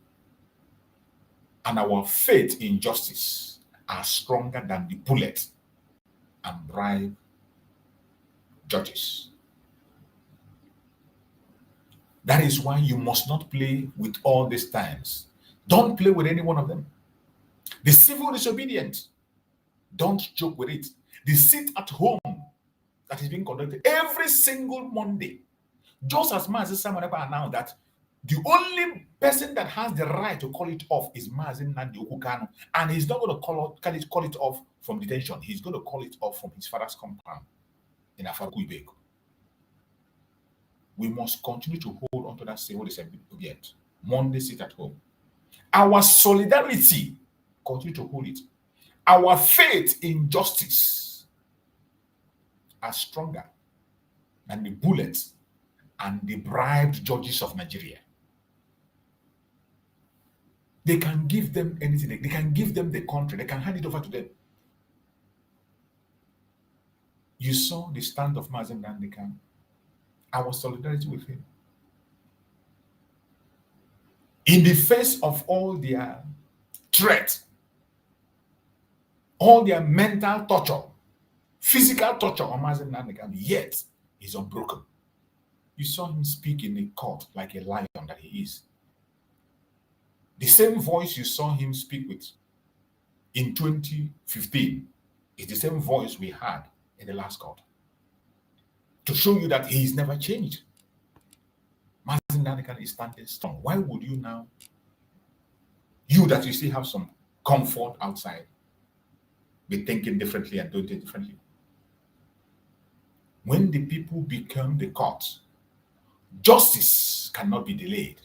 and our faith in justice are stronger than the bullet and bribe judges. That is why you must not play with all these times. Don't play with any one of them. The civil disobedience, don't joke with it. The sit at home that is being conducted every single Monday, just as Mazi Nnamdi announced that the only person that has the right to call it off is Mazi Nnamdi Kanu, and he's not going to call it off from detention. He's going to call it off from his father's compound in Afaku. We must continue to hold on to that civil disobedience. Monday sit at home. Our solidarity, continue to hold it. Our faith in justice are stronger than the bullets and the bribed judges of Nigeria. They can give them anything. They can give them the country. They can hand it over to them. You saw the stand of Mazi Nnamdi Kanu. Our solidarity with him. In the face of all their threat, all their mental torture, physical torture on Mazi Nnamdi Kanu, yet he's unbroken. You saw him speak in the court like a lion that he is. The same voice you saw him speak with in 2015 is the same voice we had in the last court. To show you that he's never changed. Mazi Nnamdi Kanu is standing strong. Why would you now, you that you still have some comfort outside, be thinking differently and doing it differently? When the people become the court, justice cannot be delayed.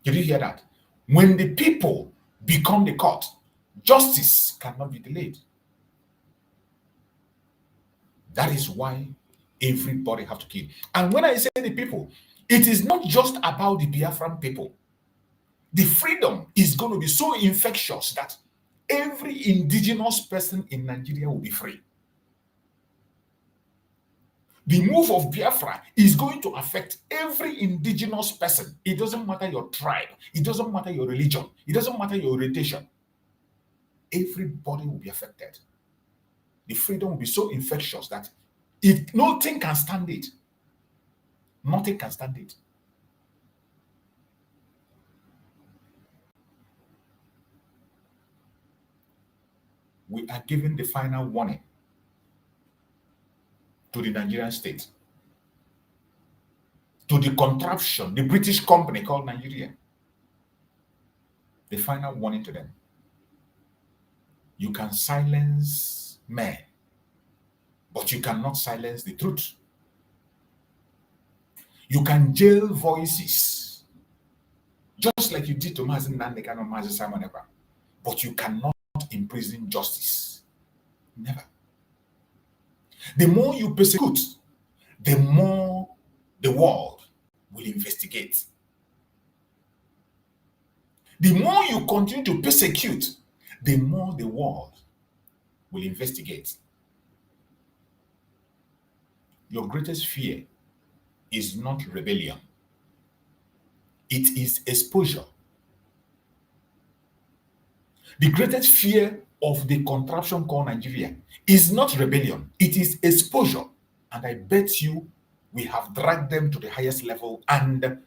Did you hear that? When the people become the court, justice cannot be delayed. That is why everybody have to kill. And when I say the people, it is not just about the Biafran people. The freedom is going to be so infectious that every indigenous person in Nigeria will be free. The move of Biafra is going to affect every indigenous person. It doesn't matter your tribe. It doesn't matter your religion. It doesn't matter your orientation. Everybody will be affected. The freedom will be so infectious that nothing can stand it. Nothing can stand it. We are giving the final warning to the Nigerian state, to the contraption, the British company called Nigeria. The final warning to them. You can silence men, but you cannot silence the truth. You can jail voices, just like you did to Mazi Nnamdi Kanu, Mazi, but you cannot imprison justice. Never. The more you persecute, the more the world will investigate. The more you continue to persecute, the more the world will investigate. Your greatest fear is not rebellion. It is exposure. The greatest fear of the contraption called Nigeria is not rebellion. It is exposure. And I bet you we have dragged them to the highest level and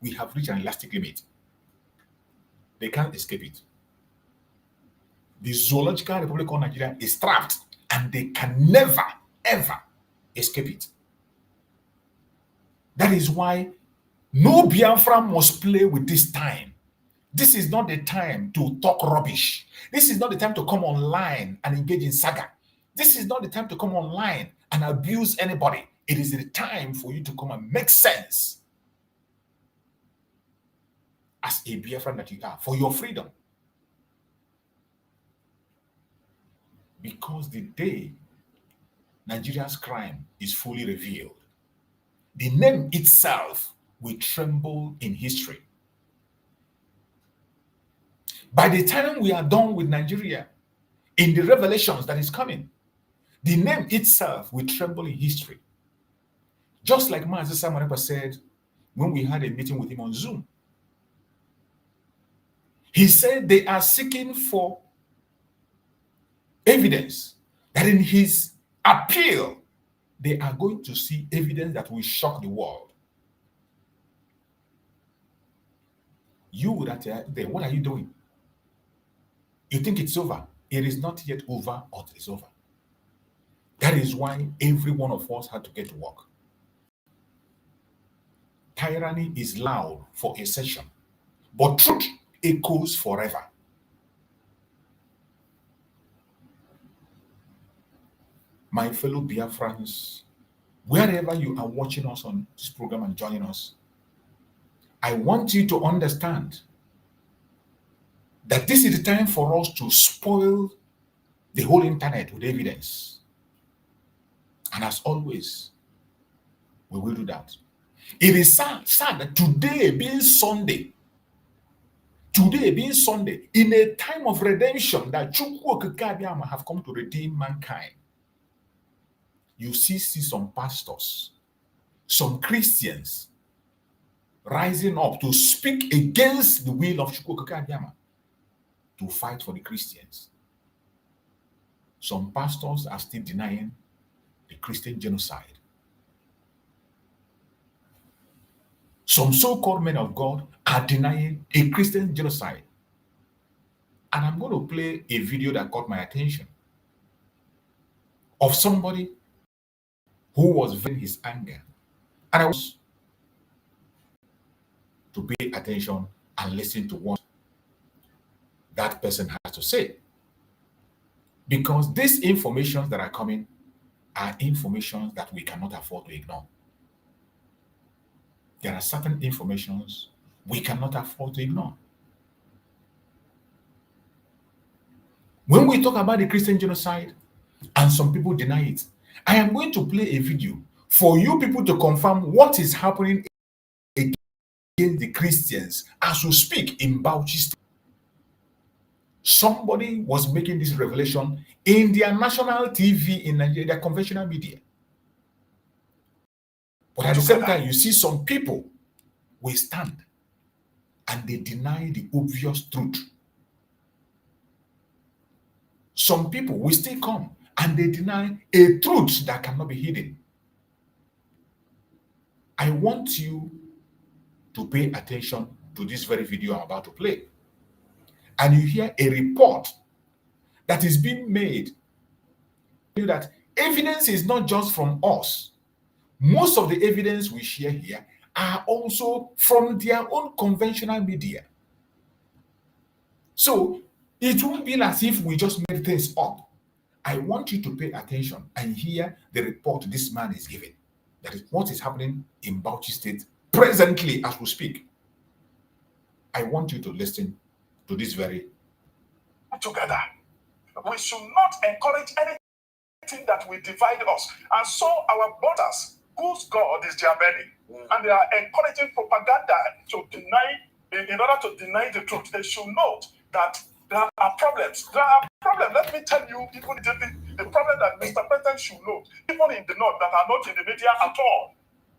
we have reached an elastic limit. They can't escape it. The zoological republic called Nigeria is trapped and they can never, ever escape it. That is why no Biafra must play with this time. This is not the time to talk rubbish. This is not the time to come online and engage in saga. This is not the time to come online and abuse anybody. It is the time for you to come and make sense as a Biafran that you are for your freedom. Because the day Nigeria's crime is fully revealed, the name itself will tremble in history. By the time we are done with Nigeria, in the revelations that is coming, the name itself will tremble in history. Just like Mazi Nnamdi said when we had a meeting with him on Zoom. He said they are seeking for evidence that in his appeal, they are going to see evidence that will shock the world. You that are there, what are you doing? You think it's over? It is not yet over or it is over. That is why every one of us had to get to work. Tyranny is loud for a session, but truth echoes forever. My fellow Biafrans, wherever you are watching us on this program and joining us, I want you to understand that this is the time for us to spoil the whole internet with evidence. And as always, we will do that. It is sad that today being Sunday, in a time of redemption that Chukwu Okike Abiyama have come to redeem mankind, you see some pastors, some Christians rising up to speak against the will of Chukwu Okike Abiyama to fight for the Christians. Some pastors are still denying the Christian genocide. Some so-called men of God are denying a Christian genocide. And I'm going to play a video that caught my attention of somebody who was venting his anger. And I was to pay attention and listen to what that person has to say. Because these informations that are coming are informations that we cannot afford to ignore. There are certain informations we cannot afford to ignore. When we talk about the Christian genocide, and some people deny it, I am going to play a video for you people to confirm what is happening against the Christians as we speak in Bauchi State. Somebody was making this revelation in their national TV in Nigeria, their conventional media. But at the same time, you see some people will stand and they deny the obvious truth. Some people will still come and they deny a truth that cannot be hidden. I want you to pay attention to this very video I'm about to play. And you hear a report that is being made that evidence is not just from us. Most of the evidence we share here are also from their own conventional media. So it won't be as if we just made things up. I want you to pay attention and hear the report this man is giving. That is what is happening in Bauchi State presently as we speak. I want you to listen to this very together. We should not encourage anything that will divide us. And so our brothers, whose God is their belly, and they are encouraging propaganda to deny, in order to deny the truth, they should note that there are problems. There are problems. Let me tell you, even the problem that Mr. President should note, even in the north that are not in the media at all.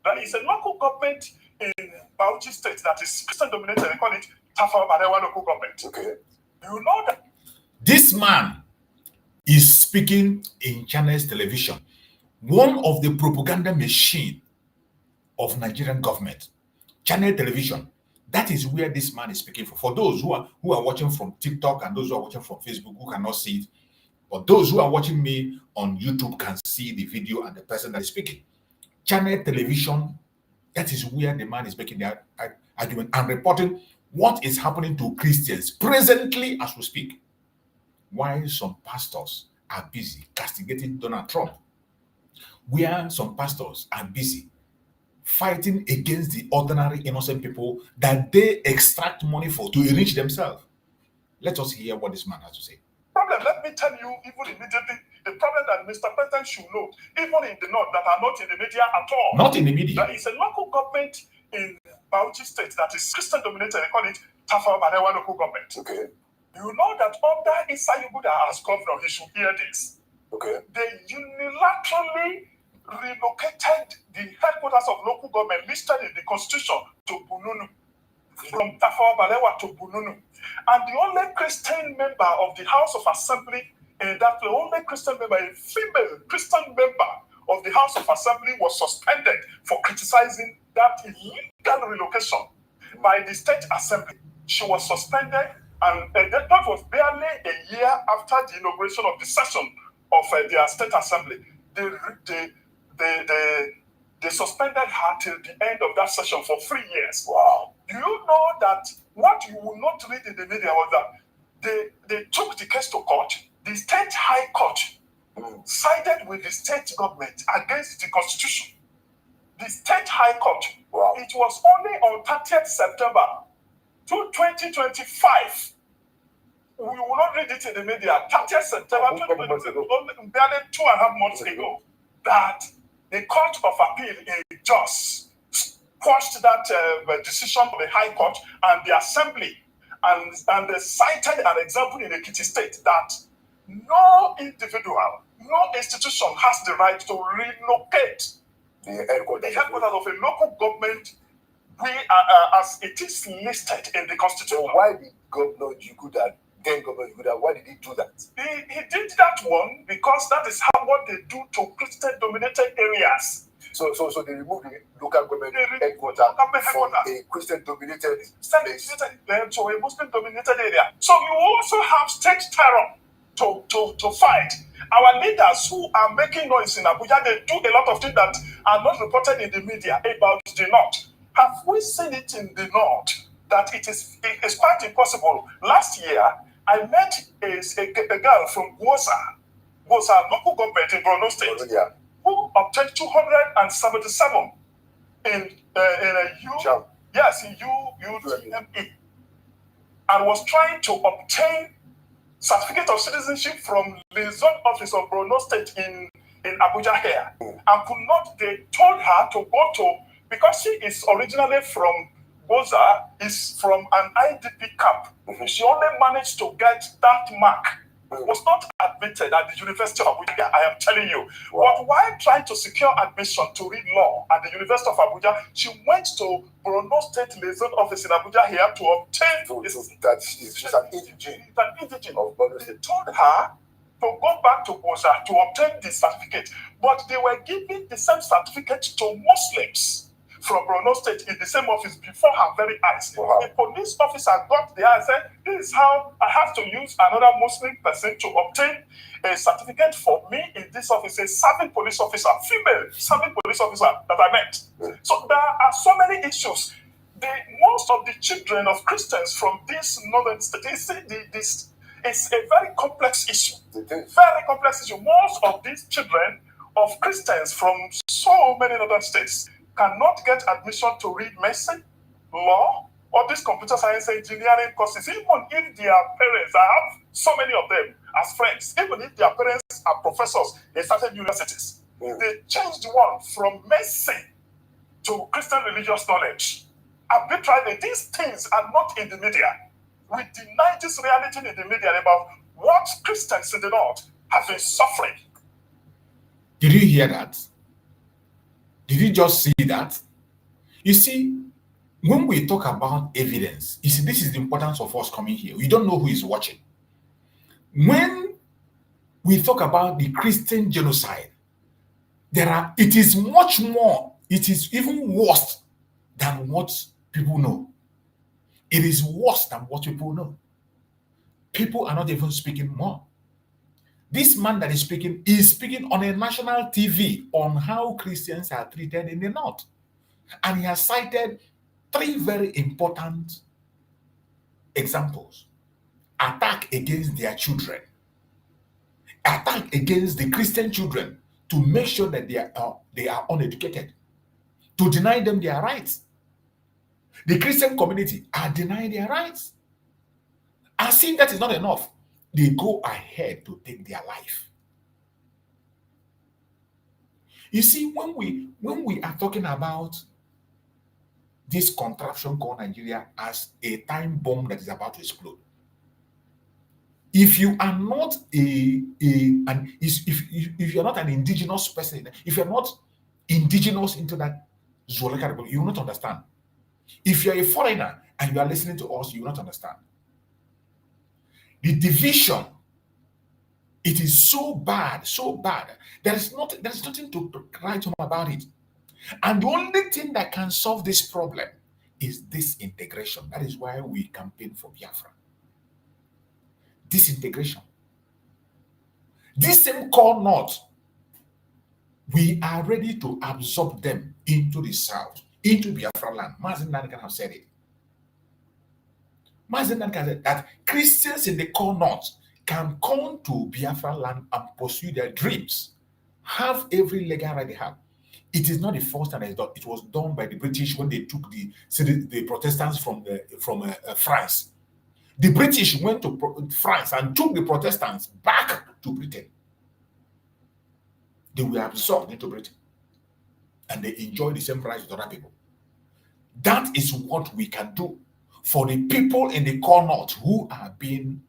There is a local government in Bauchi State that is Christian dominated. They call it Tafa Barewa local government. Okay. You know that this man is speaking in Channels Television, one of the propaganda machine of Nigerian government. Channel Television. That is where this man is speaking from. For those who are watching from TikTok and those who are watching from Facebook who cannot see it, but those who are watching me on YouTube can see the video and the person that is speaking. Channel Television, that is where the man is making the argument and reporting what is happening to Christians presently as we speak. While some pastors are busy castigating Donald Trump, where some pastors are busy fighting against the ordinary innocent people that they extract money for to enrich themselves. Let us hear what this man has to say. Problem, let me tell you, even immediately, the problem that Mr. President should note, even in the north that are not in the media at all. Not in the media. There is a local government in Bauchi State that is Christian dominated. They call it Tafa Barewa local government. Okay. You know that under Isa Yuguda as governor, he should hear this. Okay. They unilaterally relocated the headquarters of local government listed in the constitution to Bununu, from Tafa Barewa to Bununu. And the only Christian member of the House of Assembly, the only Christian member, a female Christian member of the House of Assembly, was suspended for criticizing that illegal relocation by the State Assembly. She was suspended, and that was barely a year after the inauguration of the session of their State Assembly. They suspended her till the end of that session for 3 years. Wow. Do you know that what you will not read in the media was that they took the case to court? The State High Court sided with the state government against the Constitution. The State High Court. Wow. It was only on 30th September 2025. We will not read it in the media. 30th September 2025, barely 2.5 months ago, that the Court of Appeal in Jos quashed that decision of the High Court and the Assembly, and they cited an example in Ekiti State that no individual, no institution has the right to relocate the headquarters of a local government as it is listed in the Constitution. So why did Governor Yuguda, then Governor Yuguda, why did he do that? He did that one because that is what they do to Christian-dominated areas. So they removed the local government headquarters from a Christian-dominated place to a Muslim-dominated area. So you also have state terror to fight. Our leaders who are making noise in Abuja, they do a lot of things that are not reported in the media about the North. Have we seen it in the North that it is quite impossible? Last year, I met a girl from Gwosa local government in Borno State, who obtained 277 in UTME, and was trying to obtain certificate of citizenship from the zone office of Borno State in Abuja here, and could not. They told her to go to, because she is originally from Gwosa, is from an IDP camp. She only managed to get that mark was not admitted at the University of Abuja, I am telling you. But while trying to secure admission to read law at the University of Abuja, she went to Borno State Liaison Office in Abuja here to obtain she's an indigene of Borno State. They told her to go back to Bosa to obtain the certificate, but they were giving the same certificate to Muslims from Borno State in the same office before her very eyes. The police officer got there and said, this is how I have to use another Muslim person to obtain a certificate for me in this office, a serving police officer, female serving police officer that I met. So there are so many issues. Most of the children of Christians from this northern state, this is a very complex issue. Very complex issue. Most of these children of Christians from so many northern states cannot get admission to read medicine, law, or these computer science engineering courses, even if their parents, I have so many of them as friends, even if their parents are professors in certain universities, they changed one from medicine to Christian religious knowledge. Arbitrarily, these things are not in the media. We deny this reality in the media about what Christians in the North have been suffering. Did you hear that? Did you just see that? You see, when we talk about evidence, you see, this is the importance of us coming here. We don't know who is watching. When we talk about the Christian genocide, it is much more, it is even worse than what people know. It is worse than what people know. People are not even speaking more. This man that is speaking on a national TV on how Christians are treated in the North. And he has cited 3 very important examples. Attack against their children. Attack against the Christian children to make sure that they are uneducated. To deny them their rights. The Christian community are denying their rights. As if that is not enough, they go ahead to take their life. You see, when we are talking about this contraption called Nigeria as a time bomb that is about to explode, if you are not if you're not an indigenous person, if you're not indigenous into that zoological republic, you will not understand. If you're a foreigner and you are listening to us, you will not understand. The division, it is so bad, so bad. There is nothing to write home about it. And the only thing that can solve this problem is disintegration. That is why we campaign for Biafra. Disintegration. This same core North, we are ready to absorb them into the South, into Biafra land. Mazi Nnamdi Kanu have said it. Mazi Nnamdi Kanu said that Christians in the core North can come to Biafra land and pursue their dreams, have every legal right they have. It is not the first time it's done. It was done by the British when they took the Protestants from France. The British went to France and took the Protestants back to Britain. They were absorbed into Britain. And they enjoy the same rights with other people. That is what we can do for the people in the core North who are being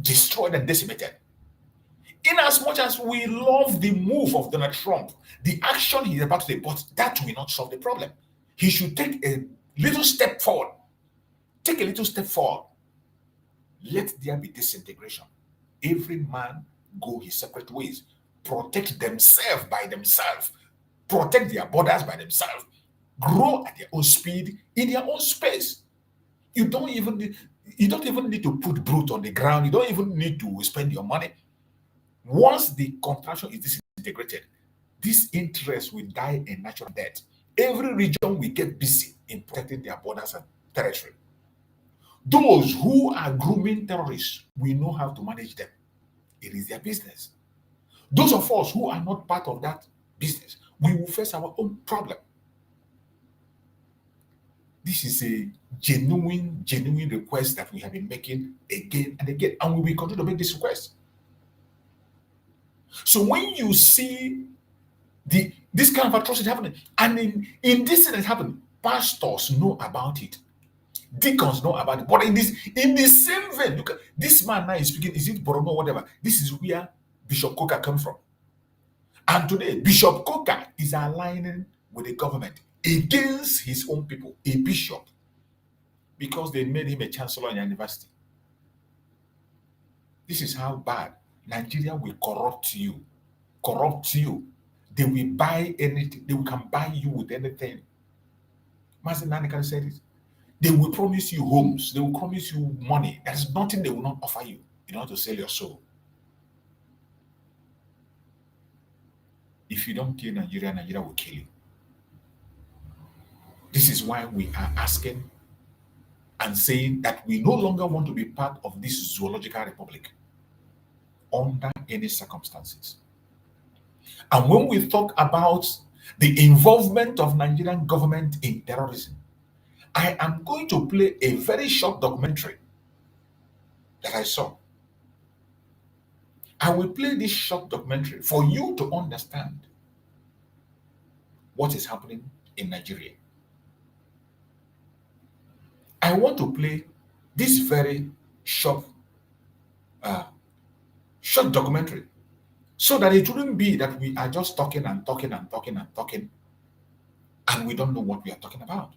destroyed and decimated. In as much as we love the move of Donald Trump, the action he's about to take, but that will not solve the problem. He should take a little step forward. Take a little step forward. Let there be disintegration. Every man go his separate ways. Protect themselves by themselves. Protect their borders by themselves. Grow at their own speed in their own space. You don't even need to put brute on the ground. You don't even need to spend your money. Once the contraction is disintegrated, this interest will die a natural death. Every region will get busy in protecting their borders and territory. Those who are grooming terrorists, we know how to manage them. It is their business. Those of us who are not part of that business, we will face our own problem. This is a genuine request that we have been making again and again, and we will continue to make this request. So when you see this kind of atrocity happening, and in this thing that happened, pastors know about it. Deacons know about it. But in the same vein, look at this man now is speaking, is it Borono, whatever? This is where Bishop Coker comes from. And today, Bishop Coker is aligning with the government against his own people, a bishop, because they made him a chancellor in a university. This is how bad Nigeria will corrupt you. Corrupt you. They will buy anything. They can buy you with anything. Mazi Nnamdi Kanu said it. They will promise you homes. They will promise you money. There is nothing they will not offer you in order to sell your soul. If you don't kill Nigeria, Nigeria will kill you. This is why we are asking and saying that we no longer want to be part of this zoological republic under any circumstances. And when we talk about the involvement of Nigerian government in terrorism, I am going to play a very short documentary that I saw. I will play this short documentary for you to understand what is happening in Nigeria. I want to play this very short documentary so that it wouldn't be that we are just talking and talking and talking and talking and we don't know what we are talking about.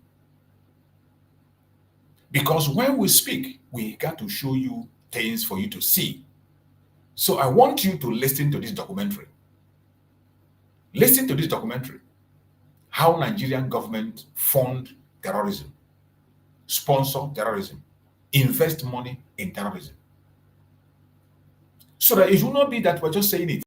Because when we speak, we got to show you things for you to see. So I want you to listen to this documentary. Listen to this documentary. How Nigerian government fund terrorism, sponsor terrorism, invest money in terrorism. So that it will not be that we're just saying it.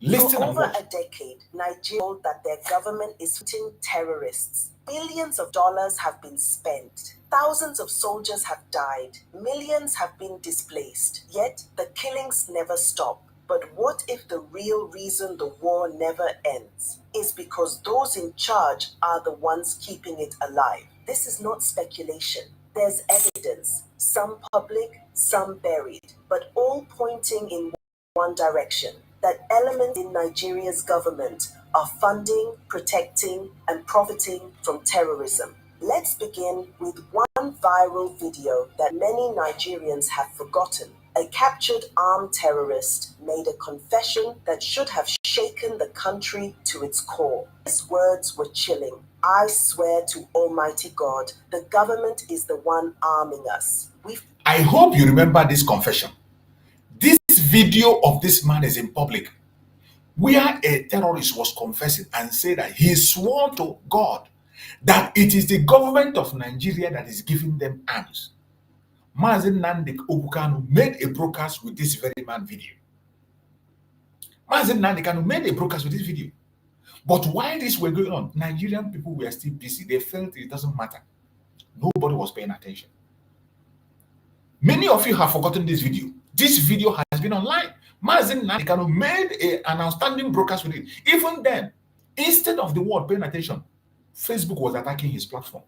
Listen. For over a decade, Nigeria told that their government is fighting terrorists. Billions of dollars have been spent. Thousands of soldiers have died. Millions have been displaced. Yet the killings never stop. But what if the real reason the war never ends is because those in charge are the ones keeping it alive? This is not speculation. There's evidence, some public, some buried, but all pointing in one direction, that elements in Nigeria's government are funding, protecting, and profiting from terrorism. Let's begin with one viral video that many Nigerians have forgotten. A captured armed terrorist made a confession that should have shaken the country to its core. His words were chilling. I swear to Almighty God, the government is the one arming us. I hope you remember this confession. This video of this man is in public, where a terrorist was confessing and said that he swore to God that it is the government of Nigeria that is giving them arms. Mazi Nnamdi Kanu made a broadcast with this very man video. Mazi Nnamdi Kanu made a broadcast with this video. But while this were going on, Nigerian people were still busy. They felt it doesn't matter. Nobody was paying attention. Many of you have forgotten this video. This video has been online. Mazi Nnamdi Kanu made an outstanding broadcast with it. Even then, instead of the world paying attention, Facebook was attacking his platform.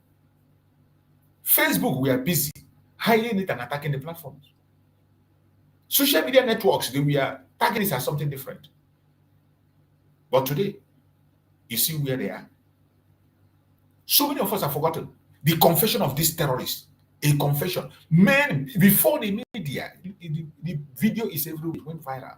Facebook were busy hiding it and attacking the platforms. Social media networks, they were targeting it as something different. But today, you see where they are. So many of us have forgotten the confession of this terrorist. A confession made before the media. The video is everywhere. It went viral.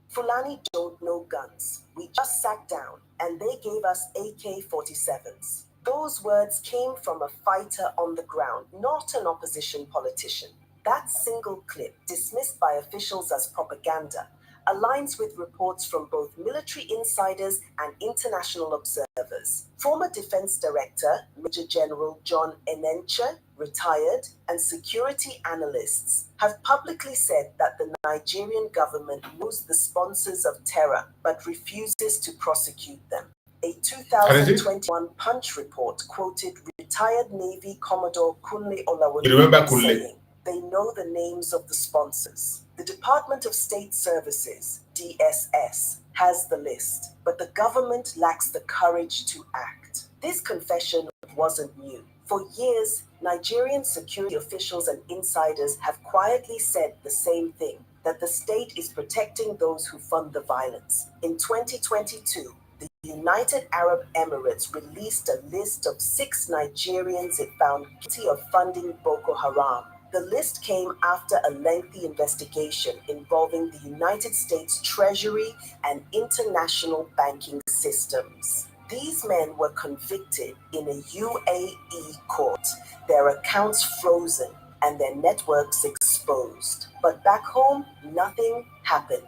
Fulani don't know guns. We just sat down and they gave us AK-47s. Those words came from a fighter on the ground, not an opposition politician. That single clip, dismissed by officials as propaganda, aligns with reports from both military insiders and international observers. Former Defense Director, Major General John Enenche, retired, and security analysts have publicly said that the Nigerian government knows the sponsors of terror but refuses to prosecute them. A 2021 Punch report quoted retired Navy Commodore Kunle Olawale saying they know the names of the sponsors. The Department of State Services, DSS, has the list, but the government lacks the courage to act. This confession wasn't new. For years, Nigerian security officials and insiders have quietly said the same thing, that the state is protecting those who fund the violence. In 2022, the United Arab Emirates released a list of 6 Nigerians it found guilty of funding Boko Haram. The list came after a lengthy investigation involving the United States Treasury and international banking systems. These men were convicted in a UAE court, their accounts frozen, and their networks exposed. But back home, nothing happened.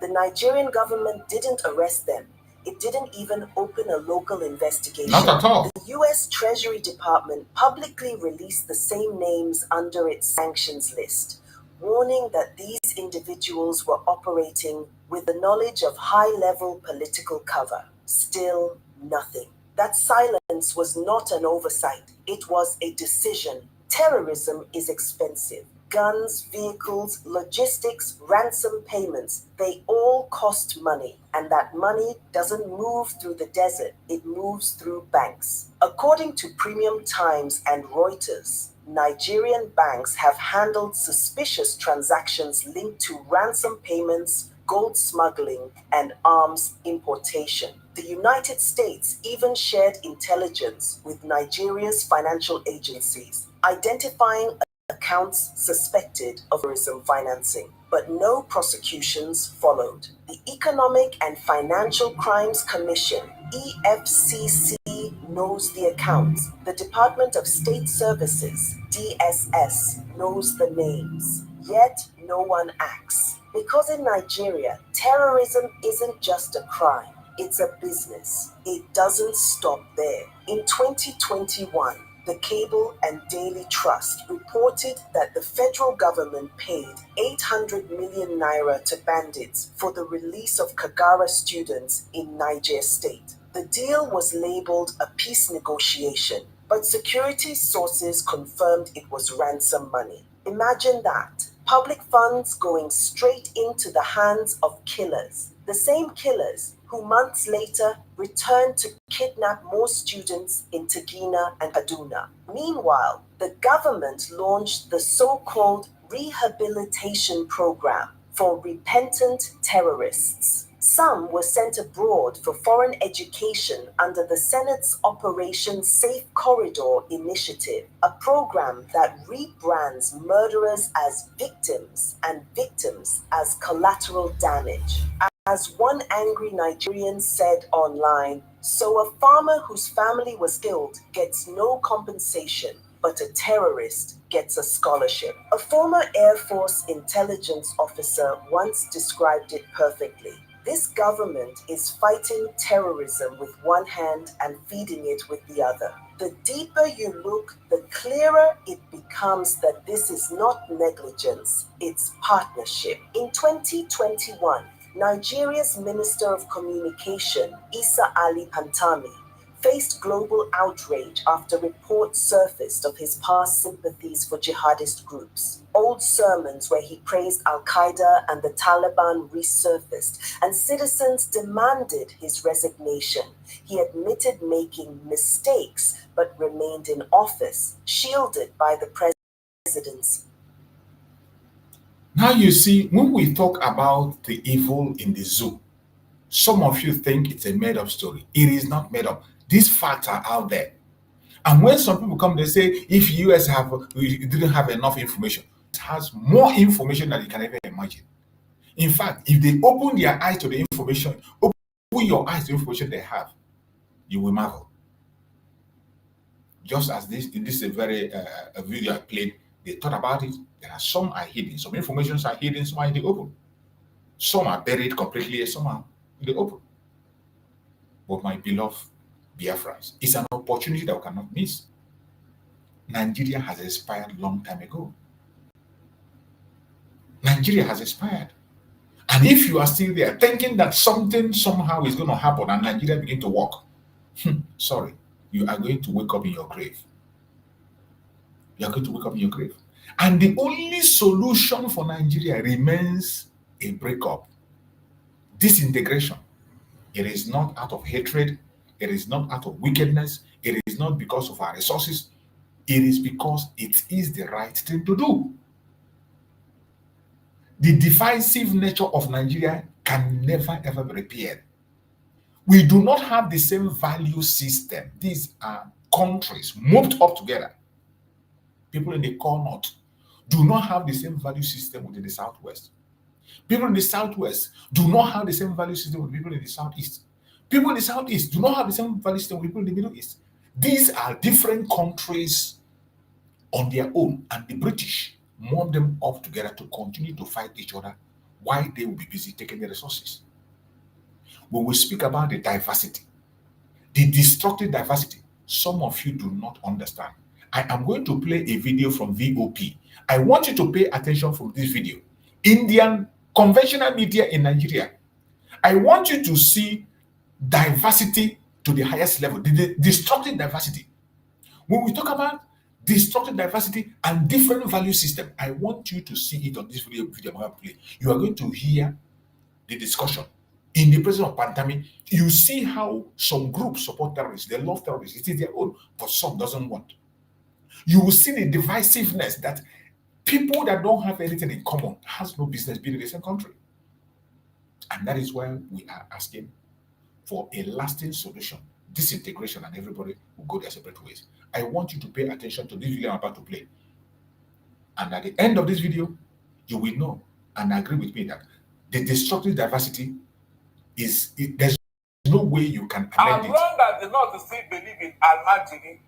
The Nigerian government didn't arrest them. It didn't even open a local investigation. Not at all. The U.S. Treasury Department publicly released the same names under its sanctions list, warning that these individuals were operating with the knowledge of high-level political cover. Still nothing. That silence was not an oversight. It was a decision. Terrorism is expensive. Guns, vehicles, logistics, ransom payments, they all cost money. And that money doesn't move through the desert, it moves through banks. According to Premium Times and Reuters, Nigerian banks have handled suspicious transactions linked to ransom payments, gold smuggling, and arms importation. The United States even shared intelligence with Nigeria's financial agencies, identifying accounts suspected of terrorism financing, but no prosecutions followed. The Economic and Financial Crimes Commission, EFCC, knows the accounts. The Department of State Services, DSS, knows the names. Yet no one acts. Because in Nigeria, terrorism isn't just a crime, it's a business. It doesn't stop there. In 2021, the Cable and Daily Trust reported that the federal government paid 800 million naira to bandits for the release of Kagara students in Niger State. The deal was labeled a peace negotiation, but security sources confirmed it was ransom money. Imagine that. Public funds going straight into the hands of killers. The same killers who months later returned to kidnap more students in Tegina and Kaduna. Meanwhile, the government launched the so-called Rehabilitation Program for repentant terrorists. Some were sent abroad for foreign education under the Senate's Operation Safe Corridor Initiative, a program that rebrands murderers as victims and victims as collateral damage. As one angry Nigerian said online, so a farmer whose family was killed gets no compensation, but a terrorist gets a scholarship. A former Air Force intelligence officer once described it perfectly. This government is fighting terrorism with one hand and feeding it with the other. The deeper you look, the clearer it becomes that this is not negligence, it's partnership. In 2021, Nigeria's Minister of Communication, Isa Ali Pantami, faced global outrage after reports surfaced of his past sympathies for jihadist groups. Old sermons where he praised Al-Qaeda and the Taliban resurfaced, and citizens demanded his resignation. He admitted making mistakes, but remained in office, shielded by the presidency. Now you see, when we talk about the evil in the zoo, some of you think it's a made-up story. It is not made up. These facts are out there. And when some people come, they say, if US didn't have enough information, it has more information than you can ever imagine. In fact, if they open their eyes to the information, open your eyes to the information they have, you will marvel. Just as this is a very a video I played, they thought about it. There are some are hidden. Some informations are hidden, some are in the open. Some are buried completely, some are in the open. But my beloved Biafrans, it's an opportunity that we cannot miss. Nigeria has expired long time ago. Nigeria has expired. And if you are still there thinking that something somehow is going to happen and Nigeria begin to work, sorry, you are going to wake up in your grave. You are going to wake up in your grave. And the only solution for Nigeria remains a breakup, disintegration. It is not out of hatred. It is not out of wickedness. It is not because of our resources. It is because it is the right thing to do. The divisive nature of Nigeria can never ever be repaired. We do not have the same value system. These are countries moved up together. People in the core north do not have the same value system within the southwest. People in the southwest do not have the same value system with people in the southeast. People in the southeast do not have the same value system with people in the Middle East. These are different countries on their own, and the British moved them up together to continue to fight each other while they will be busy taking the resources. When we speak about the diversity, the destructive diversity, some of you do not understand. I am going to play a video from VOP. I want you to pay attention from this video. Indian conventional media in Nigeria. I want you to see diversity to the highest level, the destructive diversity. When we talk about destructive diversity and different value system, I want you to see it on this video I'm going to play. You are going to hear the discussion. In the presence of Pantami, you see how some groups support terrorists. They love terrorists. It is their own, but some doesn't want. You will see the divisiveness that people that don't have anything in common has no business being in the same country. And that is why we are asking for a lasting solution, disintegration, and everybody will go their separate ways. I want you to pay attention to this video I'm about to play. And at the end of this video, you will know and agree with me that the destructive diversity there's no way you can amend it. As long as the North still believe in Al-Majiri,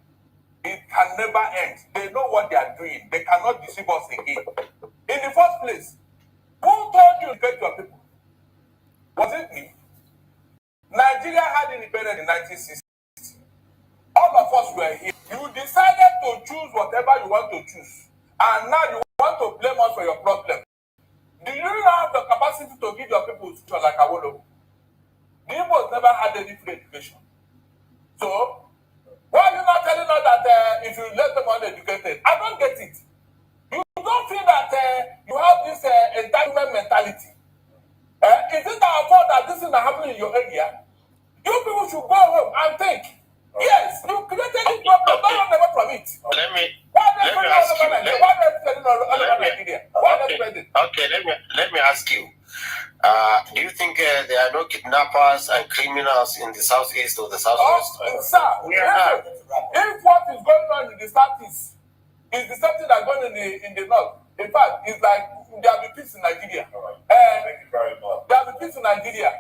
it can never end. They know what they are doing. They cannot deceive us again. In the first place, who told you to get your people? Was it me? Nigeria had independence in 1960. All of us were here. You decided to choose whatever you want to choose. And now you want to blame us for your problem. Do you have the capacity to give your people to like Awolowo? The Igbos never had any free education. So, why are you not telling us that if you let them uneducated? I don't get it. You don't feel that you have this entitlement mentality. Is it our fault that this is not happening in your area? You people should go home and think. Yes, you created this problem. Don't run away from it. Let me ask you. Do you think there are no kidnappers and criminals in the southeast or the southwest? Sir, if what is going on in the southeast is the same thing that's going on in the north, in fact, it's like there will be peace in Nigeria. Thank you very much. There will be peace in Nigeria.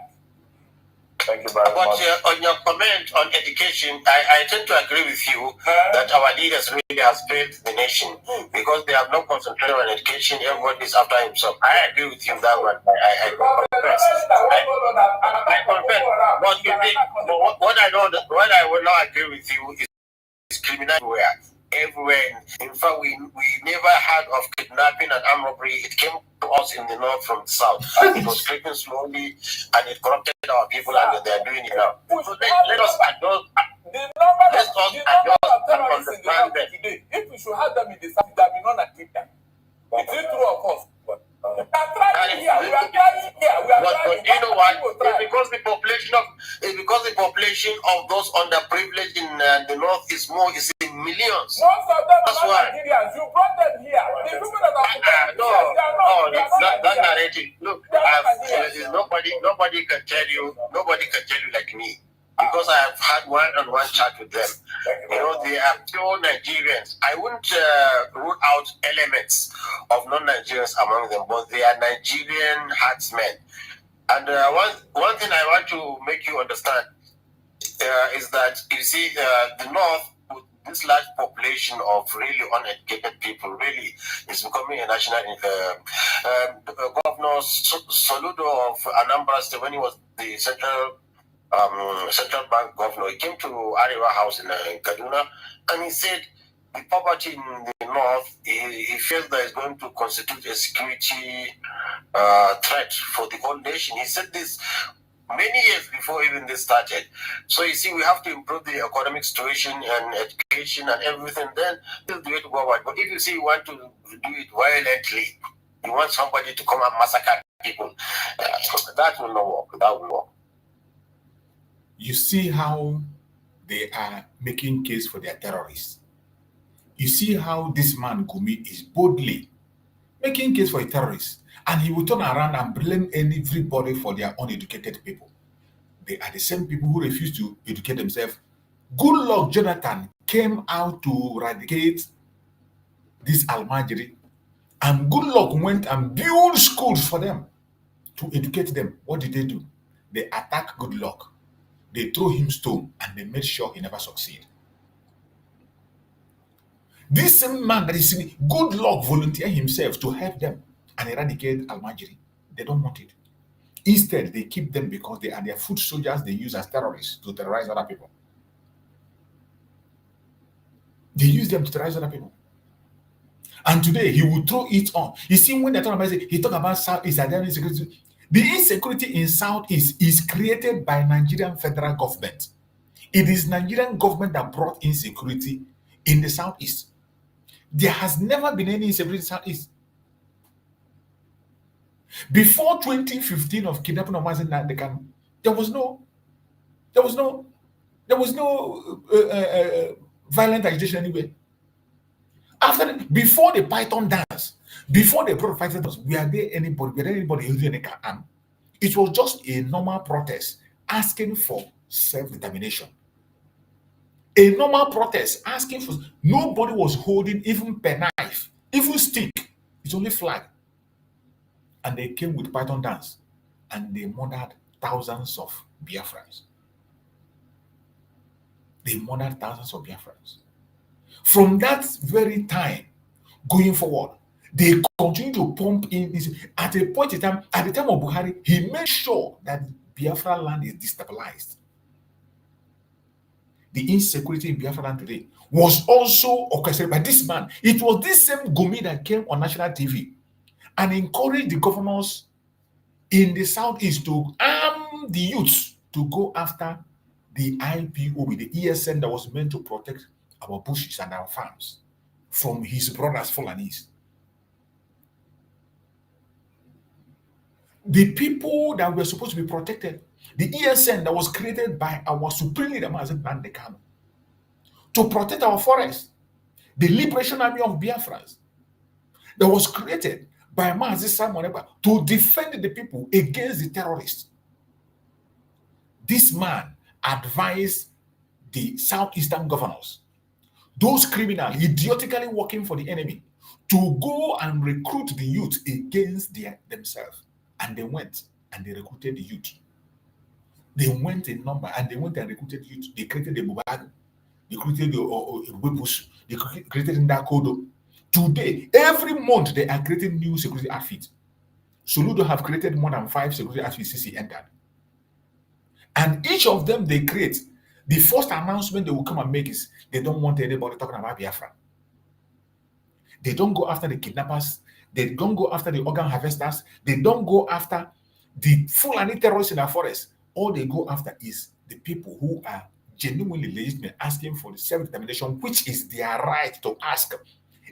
Thank you very much. But on your comment on education, I tend to agree with you that our leaders really have failed the nation because they have not concentrated on education. Everybody is after himself. I agree with you that one. I confess. I confess. But what I will not agree with you is criminal everywhere. In fact, we never heard of kidnapping and armed robbery. It came to us in the north from the south. It was creeping slowly and it corrupted our people, and they are doing it now. So let us adjust. And understand that. If we should have them in the south, there will be non-African. Is it true of us? We are trying here. We are trying here. But you know what? It's because the population of those underprivileged in the north is in millions. Most of them are not Nigerians. You brought them here. The people that are that narrative. Look, nobody can tell you like me. Because I have had one-on-one chat with them. You know, they are pure Nigerians. I wouldn't rule out elements of non-Nigerians among them, but they are Nigerian herdsmen. And one thing I want to make you understand is that, you see, the North, with this large population of really uneducated people, really is becoming a national. Governor Soludo of Anambra State, when he was the central bank governor, he came to Arewa House in Kaduna, and he said the poverty in the north, he feels that is going to constitute a security threat for the whole nation. He said this many years before even this started. So you see, we have to improve the economic situation and education and everything, then this is the way to go about it. But if you say you want to do it violently, you want somebody to come and massacre people, that will not work. That will work. You see how they are making case for their terrorists. You see how this man Gumi is boldly making case for a terrorist, and he will turn around and blame everybody for their uneducated people. they are the same people who refuse to educate themselves. Good luck Jonathan came out to eradicate this Almajiri, and good luck went and built schools for them to educate them. What did they do? They attacked good luck. They threw him stone and they made sure he never succeeded. This same man that is in good luck volunteer himself to help them and eradicate Almajiri. They don't want it. Instead, they keep them because they are their foot soldiers they use as terrorists to terrorize other people. They use them to terrorize other people. And today, he will throw it on. You see, when they talk about it, he talk about Southeast identity insecurity. The insecurity in Southeast is created by Nigerian federal government. It is Nigerian government that brought insecurity in the Southeast. There has never been any insecurity in the Southeast. Before 2015 of kidnapping of Mazi Nnamdi Kanu, there was no violent agitation anywhere. Before the Python dance, before the Python dance, were there anybody using a arm? It was just a normal protest asking for self-determination. A normal protest asking for, nobody was holding even penknife, even stick. It's only flag. And they came with Python dance and they murdered thousands of Biafrans. They murdered thousands of Biafrans. From that very time going forward, they continue to pump in this. At a point in time, at the time of Buhari, he made sure that Biafra land is destabilized. The insecurity in Biafra land today was also orchestrated by this man. It was this same Gumi that came on national TV and encouraged the governors in the Southeast to arm the youths to go after the IPOB, the ESN that was meant to protect our bushes and our farms from his brothers Fulanis. The people that were supposed to be protected, the ESN that was created by our supreme leader Mazi Nnamdi Kanu to protect our forests, the Liberation Army of Biafrans that was created by Mazi Simon to defend the people against the terrorists. This man advised the southeastern governors, those criminals idiotically working for the enemy, to go and recruit the youth against themselves. And they went and they recruited the youth. They went in number and they went and recruited youth. They created the Bubag, they created the Webush, they created Ndakodo. Today, every month they are creating new security outfits. Soludo have created more than 5 security outfits since he entered. And each of them they create, the first announcement they will come and make is they don't want anybody talking about Biafra. They don't go after the kidnappers. They don't go after the organ harvesters. They don't go after the Fulani terrorists in our forest. All they go after is the people who are genuinely legitimate, asking for the self-determination, which is their right to ask.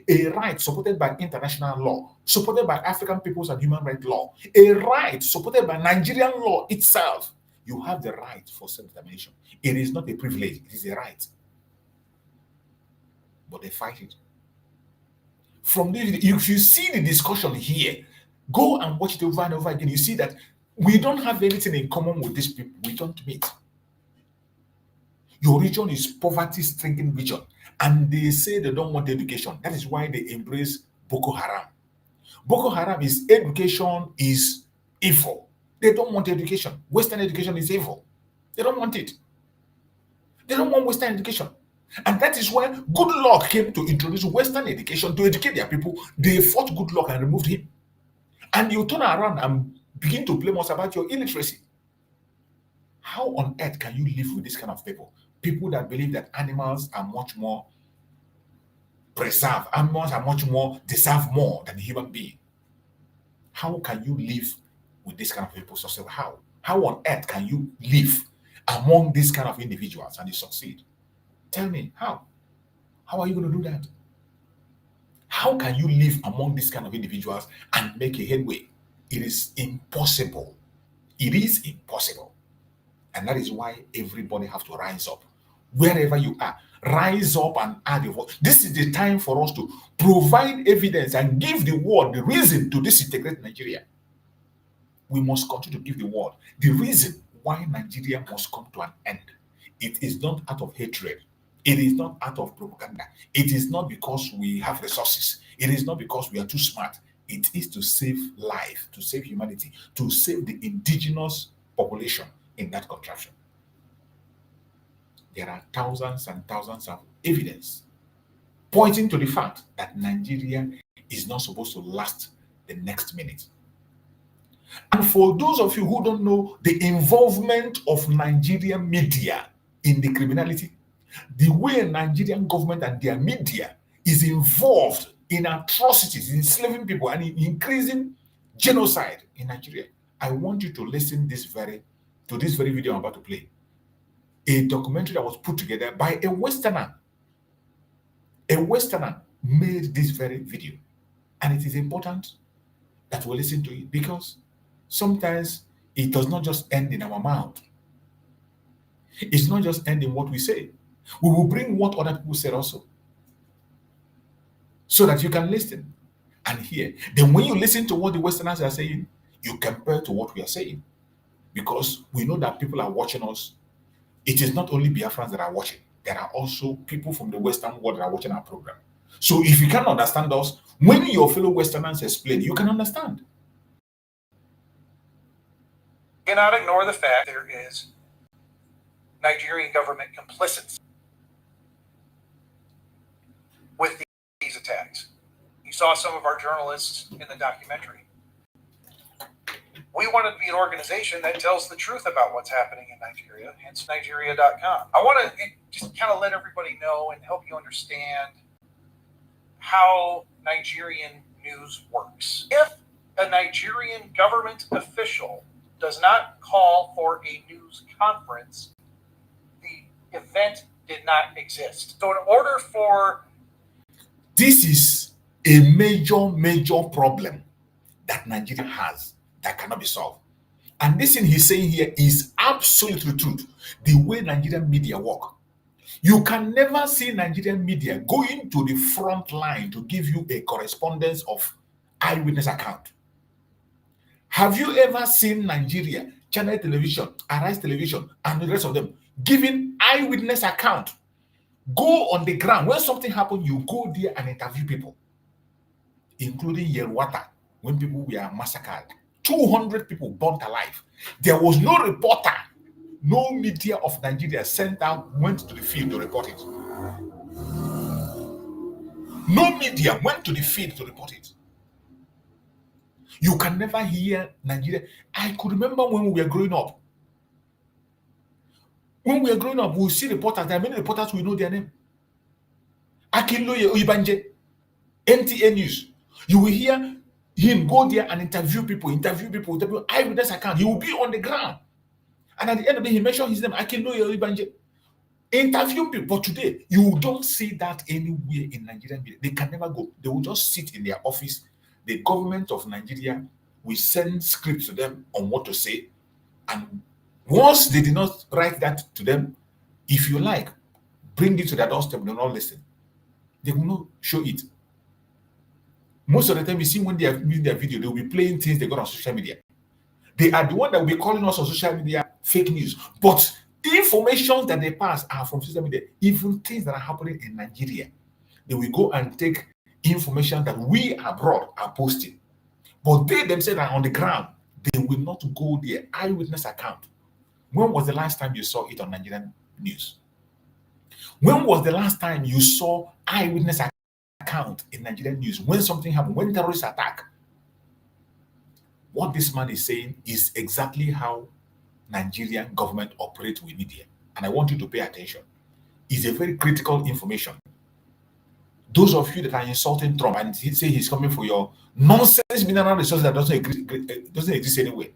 A right supported by international law, supported by African peoples and human rights law, a right supported by Nigerian law itself. You have the right for self-determination. It is not a privilege, it is a right. But they fight it. From this, if you see the discussion here, go and watch it over and over again. You see that we don't have anything in common with these people. We don't meet. Your region is poverty-stricken region, and they say they don't want education. That is why they embrace Boko Haram. Boko Haram is education is evil. They don't want education. Western education is evil. They don't want it. They don't want Western education. And that is why Good Luck came to introduce Western education to educate their people. They fought Good Luck and removed him. And you turn around and begin to blame us about your illiteracy. How on earth can you live with this kind of people? People that believe that animals are much more preserved, animals are much more, deserve more than a human being. How can you live with this kind of people? So how on earth can you live among these kind of individuals and you succeed? Tell me, how? How are you going to do that? How can you live among these kind of individuals and make a headway? It is impossible. It is impossible. And that is why everybody has to rise up. Wherever you are, rise up and add your voice. This is the time for us to provide evidence and give the world the reason to disintegrate Nigeria. We must continue to give the world the reason why why Nigeria must come to an end. It is not out of hatred. It is not out of propaganda. It is not because we have resources. It is not because we are too smart. It is to save life, to save humanity, to save the indigenous population in that contraption. There are thousands and thousands of evidence pointing to the fact that Nigeria is not supposed to last the next minute. And for those of you who don't know the involvement of Nigerian media in the criminality, the way Nigerian government and their media is involved in atrocities, in enslaving people, and in increasing genocide in Nigeria, I want you to listen to this very video I'm about to play. A documentary that was put together by a Westerner. A Westerner made this very video. And it is important that we listen to it because sometimes it does not just end in our mouth. It's not just end in what we say. We will bring what other people said also, so that you can listen and hear. Then when you listen to what the Westerners are saying, you compare to what we are saying. Because we know that people are watching us. It is not only Biafrans that are watching. There are also people from the Western world that are watching our program. So if you can't understand us, when your fellow Westerners explain, you can understand. You cannot ignore the fact there is Nigerian government complicity with these attacks. You saw some of our journalists in the documentary. We wanted to be an organization that tells the truth about what's happening in Nigeria, hence Nigeria.com. I want to just kind of let everybody know and help you understand how Nigerian news works. If a Nigerian government official does not call for a news conference, the event did not exist. So in order for... This is a major problem that Nigeria has that cannot be solved. And this thing he's saying here is absolutely truth. The way Nigerian media work. You can never see Nigerian media going to the front line to give you a correspondence of eyewitness account. Have you ever seen Nigeria, Channel Television, Arise Television, and the rest of them giving eyewitness account? Go on the ground. When something happened, you go there and interview people, including Yerwata, when people were massacred. 200 people burnt alive. There was no reporter, no media of Nigeria sent out, went to the field to report it. No media went to the field to report it. You can never hear Nigeria. I could remember when we were growing up. When we were growing up, we see reporters. There are many reporters we know their name. Akinloye Oyibanje, NTA News. You will hear him go there and interview people, eyewitness account. He will be on the ground. And at the end of the day, he mentioned his name, Akinloye Oyibanje. Interview people. But today, you don't see that anywhere in Nigerian media. They can never go. They will just sit in their office. The government of Nigeria will send scripts to them on what to say. And once they did not write that to them, if you like, bring it to their doorstep, they will not listen. They will not show it. Most of the time, you see when they are making their video, they will be playing things they got on social media. They are the one that will be calling us on social media fake news. But the information that they pass are from social media, even things that are happening in Nigeria. They will go and take information that we abroad are posting. But they themselves are on the ground. They will not go there. Eyewitness account. When was the last time you saw it on Nigerian news? When was the last time you saw eyewitness account in Nigerian news? When something happened, when terrorists attack? What this man is saying is exactly how Nigerian government operates with media. And I want you to pay attention. It's a very critical information. Those of you that are insulting Trump and he say he's coming for your nonsense mineral resources that doesn't exist anywhere,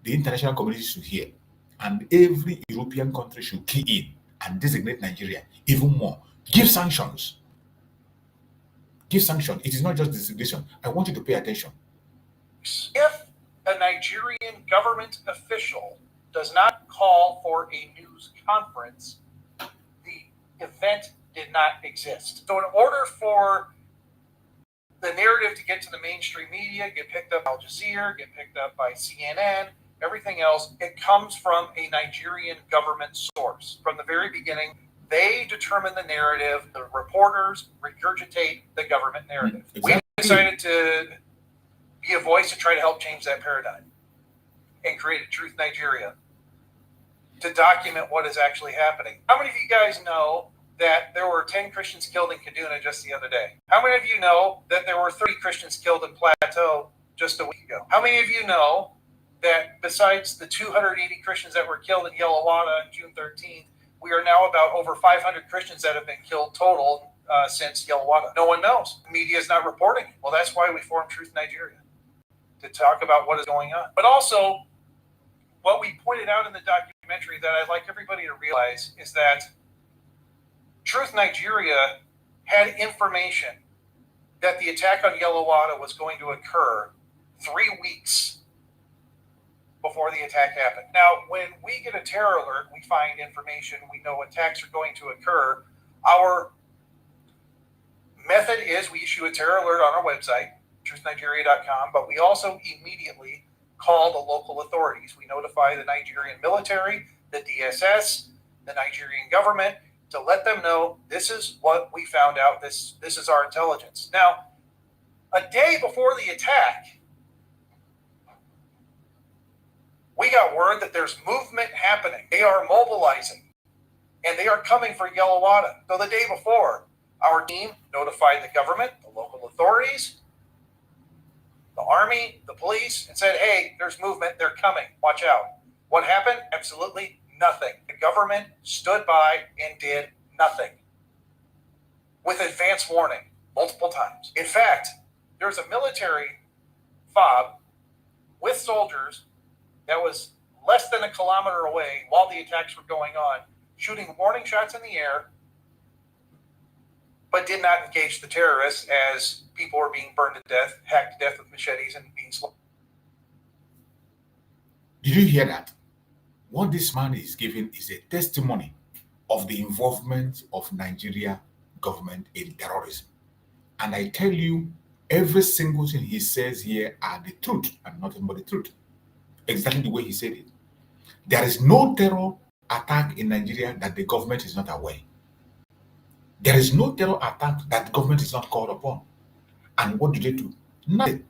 the international community should hear. And every European country should key in and designate Nigeria even more. Give sanctions. Give sanctions. It is not just designation. I want you to pay attention. If a Nigerian government official does not call for a news conference, the event did not exist. So in order for the narrative to get to the mainstream media, get picked up by Al Jazeera, get picked up by CNN, everything else, it comes from a Nigerian government source. From the very beginning, they determine the narrative. The reporters regurgitate the government narrative. Exactly. We decided to be a voice to try to help change that paradigm and create a Truth Nigeria to document what is actually happening. How many of you guys know that there were 10 Christians killed in Kaduna just the other day? How many of you know that there were 30 Christians killed in Plateau just a week ago? How many of you know that besides the 280 Christians that were killed in Yellowwater on June 13th, we are now about over 500 Christians that have been killed total since Yellowwater? No one knows. The media is not reporting. Well, that's why we formed Truth Nigeria, to talk about what is going on. But also, what we pointed out in the documentary that I'd like everybody to realize is that Truth Nigeria had information that the attack on Yellowwater was going to occur 3 weeks before the attack happened. Now, when we get a terror alert, we find information, we know attacks are going to occur. Our method is we issue a terror alert on our website, truthnigeria.com, but we also immediately call the local authorities. We notify the Nigerian military, the DSS, the Nigerian government, to let them know this is what we found out, this is our intelligence. Now, a day before the attack, we got word that there's movement happening. They are mobilizing, and they are coming for Yellowwater. So the day before, our team notified the government, the local authorities, the army, the police, and said, hey, there's movement, they're coming, watch out. What happened? Absolutely nothing. The government stood by and did nothing with advance warning multiple times. In fact, there's a military fob with soldiers that was less than a kilometer away while the attacks were going on, shooting warning shots in the air, but did not engage the terrorists as people were being burned to death, hacked to death with machetes, and being slaughtered. Did you hear that? What this man is giving is a testimony of the involvement of Nigeria government in terrorism. And I tell you, every single thing he says here are the truth and nothing but the truth. Exactly the way he said it. There is no terror attack in Nigeria that the government is not aware. There is no terror attack that the government is not called upon. And what do they do? Nothing.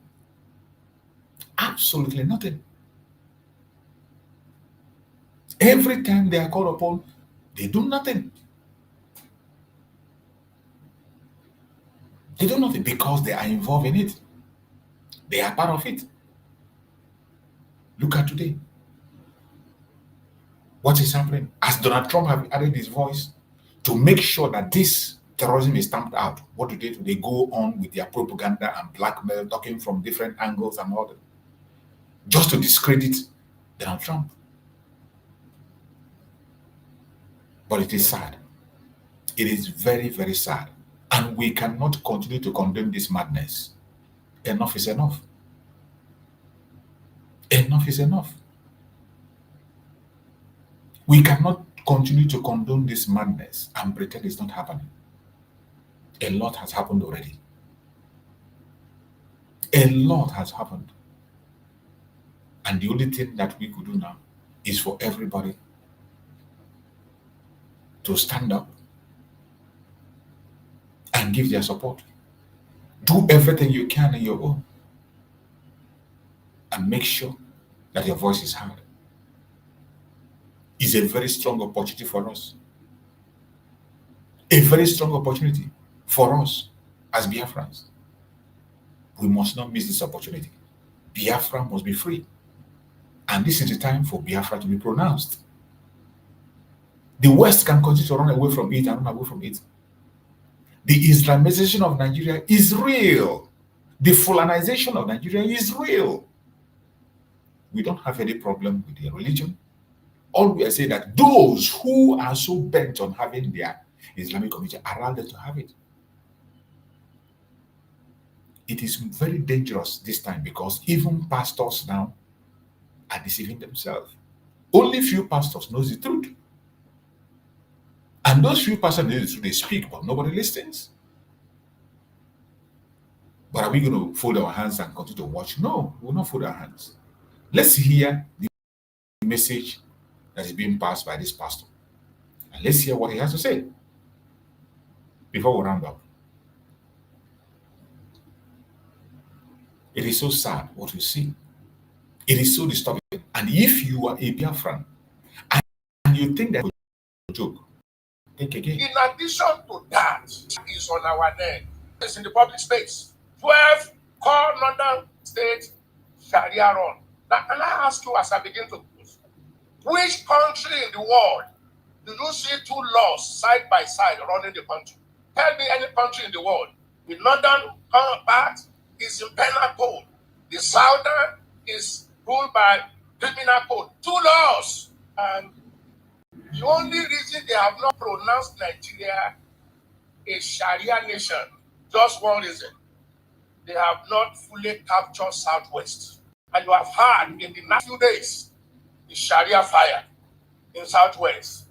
Absolutely nothing. Every time they are called upon, they do nothing. They do nothing because they are involved in it. They are part of it. Look at today. What is happening? As Donald Trump has added his voice to make sure that this terrorism is stamped out, what do? They go on with their propaganda and blackmail, talking from different angles and all that, just to discredit Donald Trump. But it is sad. It is very, very sad. And we cannot continue to condemn this madness. Enough is enough. Enough is enough. We cannot continue to condone this madness and pretend it's not happening. A lot has happened already. A lot has happened. And the only thing that we could do now is for everybody to stand up and give their support. Do everything you can on your own and make sure that your voice is heard. It's a very strong opportunity for us. A very strong opportunity for us as Biafrans. We must not miss this opportunity. Biafra must be free. And this is the time for Biafra to be pronounced. The West can continue to run away from it and run away from it. The Islamization of Nigeria is real. The Fulanization of Nigeria is real. We don't have any problem with their religion. All we are saying that those who are so bent on having their Islamic community are allowed to have it. It is very dangerous this time because even pastors now are deceiving themselves. Only few pastors knows the truth. And those few pastors know the truth, they speak, but nobody listens. But are we going to fold our hands and continue to watch? No, we will not fold our hands. Let's hear the message that is being passed by this pastor. And let's hear what he has to say before we round up. It is so sad what we see. It is so disturbing. And if you are a Biafran and you think that a joke, think again. In addition to that, is on our neck. It's in the public space. 12 core northern state Sharia run. Now, can I ask you as I begin to close, which country in the world do you see two laws side by side running the country? Tell me any country in the world. The northern part is in penal code. The southern is ruled by criminal code. Two laws. And the only reason they have not pronounced Nigeria a Sharia nation, just one reason. They have not fully captured Southwest. And you have heard in the last few days, the Sharia fire in Southwest.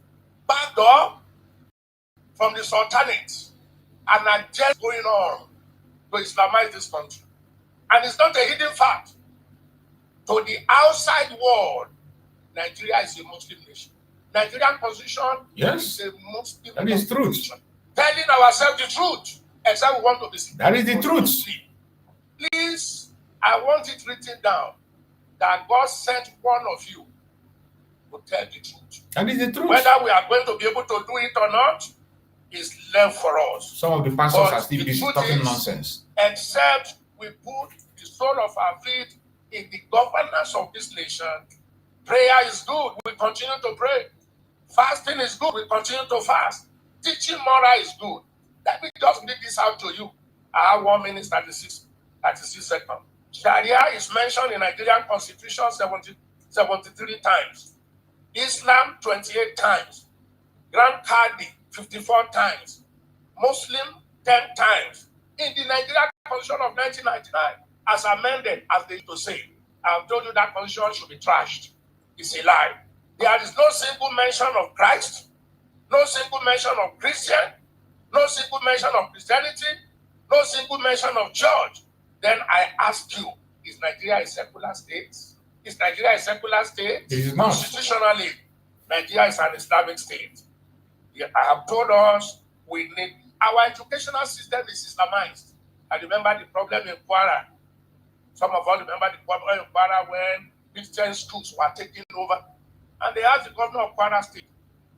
Backdoor from the Sultanate and are just going on to Islamize this country. And it's not a hidden fact. To the outside world, Nigeria is a Muslim nation. Nigerian constitution is a Muslim that is truth. Telling ourselves the truth, except we want to be. That is the truth. Please, I want it written down that God sent one of you to tell the truth. That is the truth. Whether we are going to be able to do it or not is left for us. Some of the pastors are still busy talking nonsense. Except we put the sole of our feet in the governance of this nation. Prayer is good. We continue to pray. Fasting is good. We continue to fast. Teaching moral is good. Let me just read this out to you. I have 1 minute 36 seconds. Sharia is mentioned in Nigerian Constitution 73 times. Islam 28 times. Grand Qadi 54 times. Muslim 10 times. In the Nigerian Constitution of 1999, as amended, as they used to say, I've told you that constitution should be trashed. It's a lie. There is no single mention of Christ, no single mention of Christian, no single mention of Christianity, no single mention of church. Then I ask you, is Nigeria a secular state? Is Nigeria a secular state? It is not. Constitutionally, Nigeria is an Islamic state. I have told us we need, our educational system is Islamized. I remember the problem in Kwara. Some of us remember the problem in Kwara when Christian schools were taken over. And they asked the governor of Kwara State,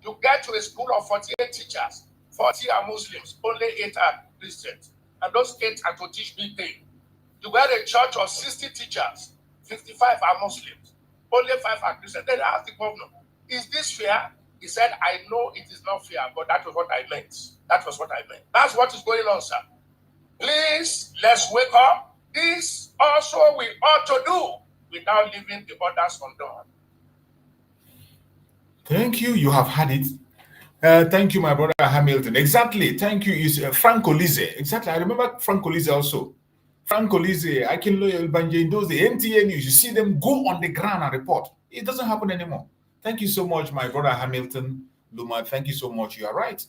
you get to a school of 48 teachers, 40 are Muslims, only 8 are Christians. And those 8 are to teach big thing. You get a church of 60 teachers, 55 are Muslims, only 5 are Christians. Then they asked the governor, is this fair? He said, I know it is not fair, but that was what I meant. That was what I meant. That's what is going on, sir. Please, let's wake up. This also we ought to do without leaving the others undone. Thank you. You have had it. Thank you, my brother Hamilton. Exactly. Thank you. Is Frank Olize. Exactly. I remember Frank Olize also. Frank Olize, I can loyal Banje in those the NTA news. You see them go on the ground and report. It doesn't happen anymore. Thank you so much, my brother Hamilton Luma. Thank you so much. You are right.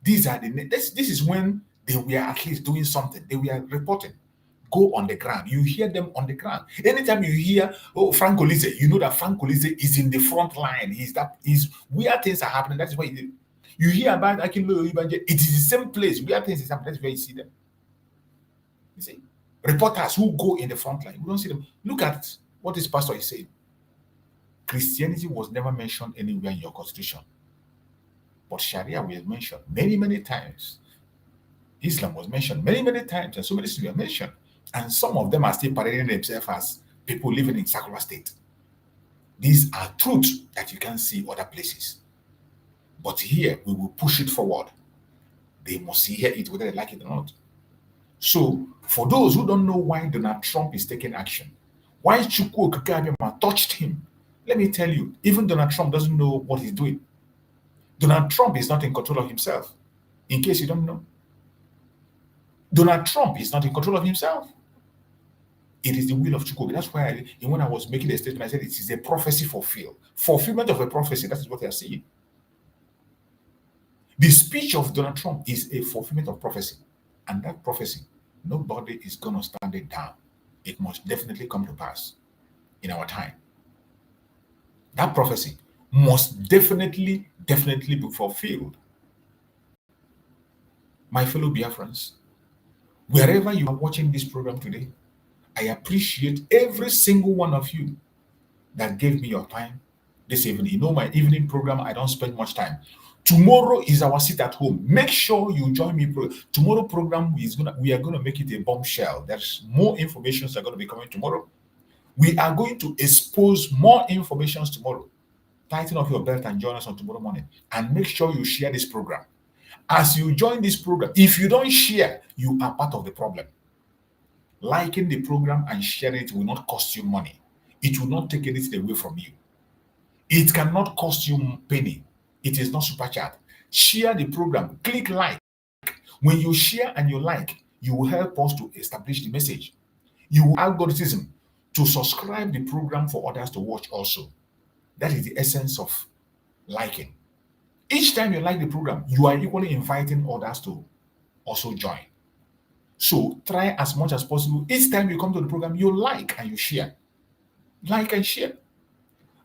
These are the this is when they were at least doing something. They were reporting. Go on the ground. You hear them on the ground. Anytime you hear, oh, Frank Olize, you know that Frank Olize is in the front line. He's where things are happening. That's why you hear about Akinlo Ibanje. It is the same place where things is happening. That's where you see them. You see, reporters who go in the front line. We don't see them. Look at what this pastor is saying. Christianity was never mentioned anywhere in your constitution, but Sharia was mentioned many, many times. Islam was mentioned many, many times, and so many things were mentioned. And some of them are still parading themselves as people living in secular state. These are truths that you can see other places. But here, we will push it forward. They must hear it whether they like it or not. So, for those who don't know why Donald Trump is taking action, why Chukwu Okeke touched him, let me tell you, even Donald Trump doesn't know what he's doing. Donald Trump is not in control of himself, in case you don't know. Donald Trump is not in control of himself. It is the will of Chukwu. That's why when I was making a statement, I said it is a prophecy fulfilled. Fulfillment of a prophecy, that is what they are seeing. The speech of Donald Trump is a fulfillment of prophecy. And that prophecy, nobody is going to stand it down. It must definitely come to pass in our time. That prophecy must definitely be fulfilled. My fellow Biafrans, wherever you are watching this program today, I appreciate every single one of you that gave me your time this evening. You know, my evening program, I don't spend much time. Tomorrow is our sit at home. Make sure you join me. Tomorrow program we are gonna make it a bombshell. There's more information that are going to be coming tomorrow. We are going to expose more information tomorrow. Tighten up your belt and join us on tomorrow morning. And make sure you share this program. As you join this program, if you don't share, you are part of the problem. Liking the program and sharing it will not cost you money. It will not take anything away from you. It cannot cost you penny. It is not super chat. Share the program. Click like. When you share and you like, you will help us to establish the message. You will algorithm to subscribe the program for others to watch also. That is the essence of liking. Each time you like the program, you are equally inviting others to also join. So try as much as possible. Each time you come to the program, you like and you share. Like and share.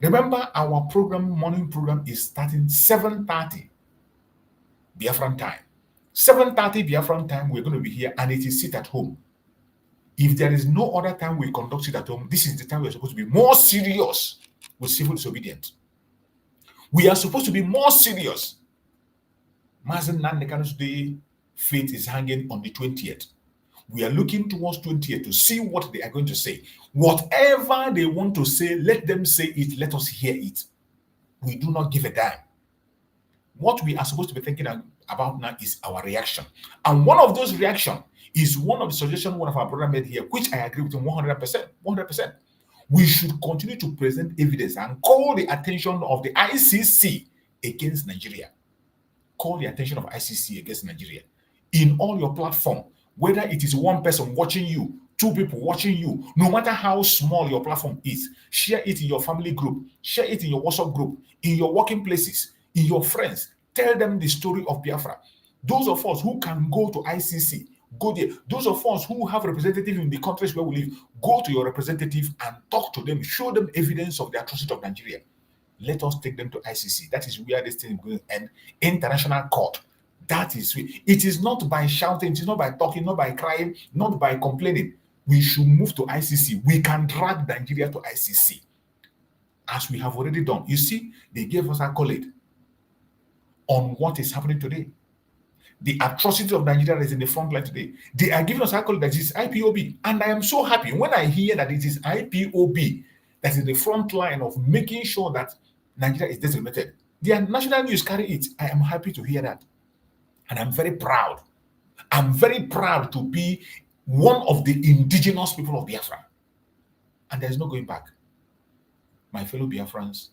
Remember, our program, morning program, is starting 7:30 Biafran time. 7:30 Biafran time, we're going to be here, and it is sit at home. If there is no other time we conduct sit at home, this is the time we're supposed to be more serious with civil disobedience. We are supposed to be more serious. Mazi Nnamdi Kanu's day fate is hanging on the 20th. We are looking towards 20th to see what they are going to say. Whatever they want to say, let them say it. Let us hear it. We do not give a damn. What we are supposed to be thinking about now is our reaction. And one of those reactions is one of the suggestions one of our brother made here, which I agree with him 100%. 100%. We should continue to present evidence and call the attention of the ICC against Nigeria. Call the attention of ICC against Nigeria. In all your platform, whether it is one person watching you, two people watching you, no matter how small your platform is, share it in your family group, share it in your WhatsApp group, in your working places, in your friends. Tell them the story of Biafra. Those of us who can go to ICC, go there. Those of us who have representatives in the countries where we live, go to your representative and talk to them, show them evidence of the atrocity of Nigeria. Let us take them to ICC. That is where this thing is going to end. International court. That is it. Is not by shouting, it is not by talking, not by crying, not by complaining. We should move to ICC. We can drag Nigeria to ICC, as we have already done. You see, they gave us accolade on what is happening today. The atrocity of Nigeria is in the front line today. They are giving us accolade that is IPOB. And I am so happy when I hear that it is IPOB that is the front line of making sure that Nigeria is decimated. Their national news carry it. I am happy to hear that. And I'm very proud. I'm very proud to be one of the indigenous people of Biafra. And there's no going back. My fellow Biafrans,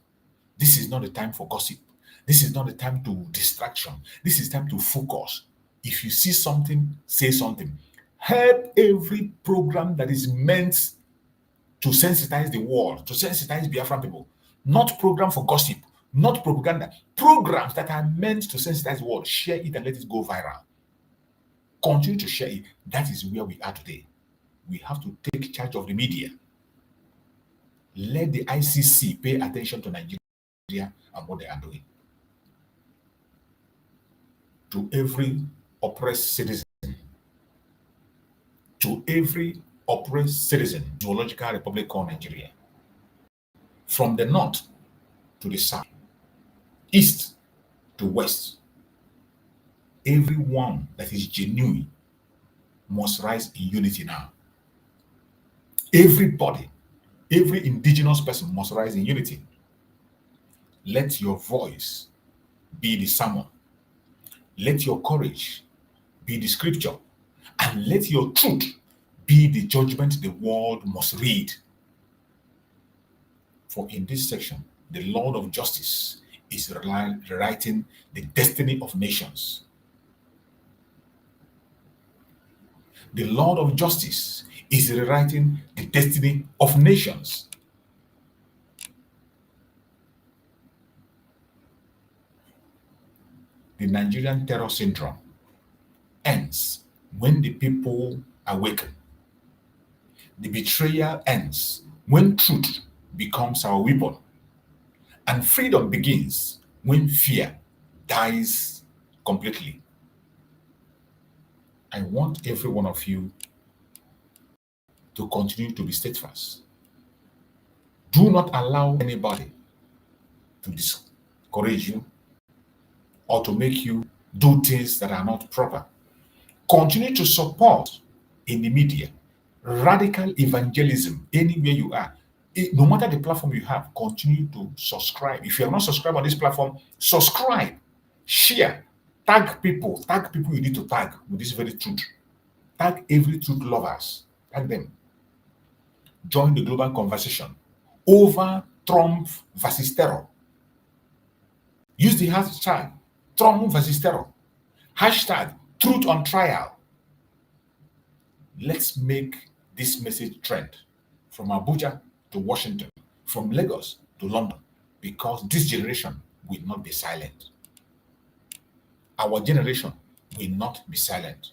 this is not the time for gossip. This is not the time to distraction. This is time to focus. If you see something, say something. Help every program that is meant to sensitize the world, to sensitize Biafran people. Not program for gossip, not propaganda. Programs that are meant to sensitize the world. Share it and let it go viral. Continue to share it. That is where we are today. We have to take charge of the media. Let the ICC pay attention to Nigeria and what they are doing. To every oppressed citizen, Zoological Republic called Nigeria, from the north to the south, east to west, everyone that is genuine must rise in unity now. Everybody, every indigenous person must rise in unity. Let your voice be the sermon. Let your courage be the scripture. And let your truth be the judgment the world must read. For in this section, the Lord of justice is rewriting the destiny of nations. The Lord of justice is rewriting the destiny of nations. The Nigerian terror syndrome ends when the people awaken. The betrayal ends when truth becomes our weapon. And freedom begins when fear dies completely. I want every one of you to continue to be steadfast. Do not allow anybody to discourage you or to make you do things that are not proper. Continue to support in the media radical evangelism anywhere you are. No matter the platform you have, continue to subscribe. If you are not subscribed on this platform, subscribe, share, tag people you need to tag with this very truth. Tag every truth lovers, tag them. Join the global conversation over Trump versus terror. Use the hashtag Trump versus terror. Hashtag truth on trial. Let's make this message trend from Abuja to Washington, from Lagos to London, because this generation will not be silent. Our generation will not be silent.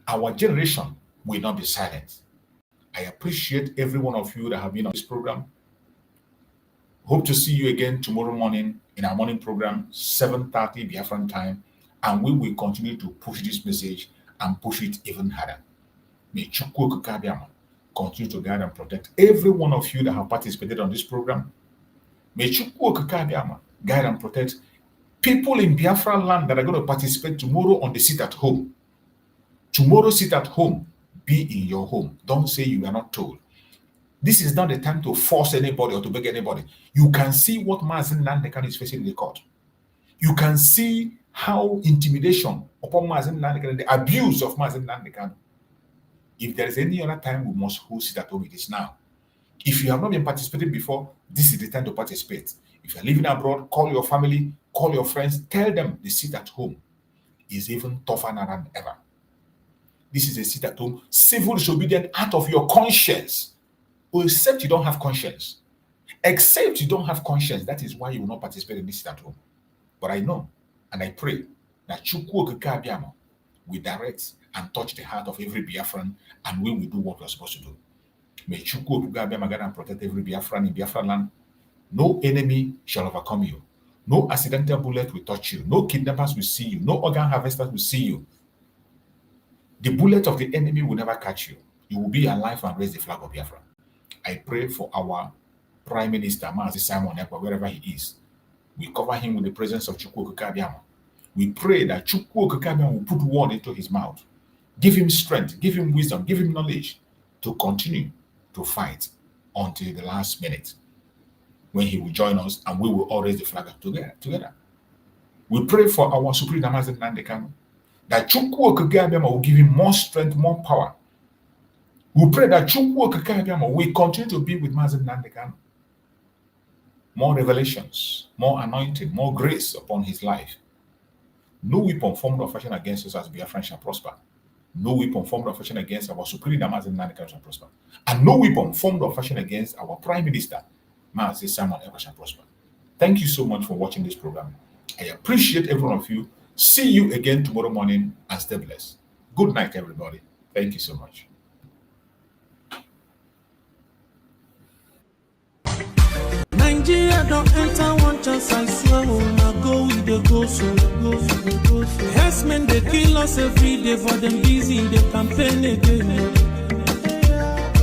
Our generation will not be silent. I appreciate every one of you that have been on this program. Hope to see you again tomorrow morning in our morning program, 7:30 Biafran time, and we will continue to push this message and push it even harder. May Chukwu Okike continue to guide and protect every one of you that have participated on this program. May Chukwu Okike guide and protect people in Biafra land that are going to participate tomorrow on the sit at home. Tomorrow, sit at home. Be in your home. Don't say you are not told. This is not the time to force anybody or to beg anybody. You can see what Mazi Nnamdi Kanu is facing in the court. You can see how intimidation upon Mazi Nnamdi Kanu, the abuse of Mazi Nnamdi Kanu. If there is any other time we must sit at home, it is now. If you have not been participating before, this is the time to participate. If you're living abroad, call your family, call your friends, tell them the sit at home is even tougher than ever. This is a sit at home, civil disobedient out of your conscience. Except you don't have conscience. Except you don't have conscience, that is why you will not participate in this sit at home. But I know and I pray that Chukwu Okike will direct and touch the heart of every Biafran, and we will do what we are supposed to do. May Chukwu Okike guide and protect every Biafran in Biafra land. No enemy shall overcome you. No accidental bullet will touch you. No kidnappers will see you. No organ harvesters will see you. The bullet of the enemy will never catch you. You will be alive and raise the flag of Biafra. I pray for our Prime Minister, Mazi Simon Ekpa, wherever he is. We cover him with the presence of Chukwu Okike. We pray that Chukwu Okike will put word into his mouth. Give him strength, give him wisdom, give him knowledge to continue to fight until the last minute, when he will join us and we will all raise the flag together. We pray for our Supreme Mazi Nnamdi Kanu, that Chukwu Okike will give him more strength, more power. We pray that Chukwu Okike will continue to be with Mazi Nnamdi Kanu. More revelations, more anointing, more grace upon his life. No weapon formed or fashioned against us as Biafran shall prosper. No weapon formed or fashioned against our Supreme Mazi Nnamdi Kanu shall prosper. And no weapon formed or fashioned against our Prime Minister, Mazi Simon Ekpa, shall prosper. Thank you so much for watching this program. I appreciate every one of you. See you again tomorrow morning, and stay blessed. Good night, everybody. Thank you so much. Nigeria don't enter one chance, I swear, now go with the go so. Yes, men, they kill us every day, for them busy, they campaign again.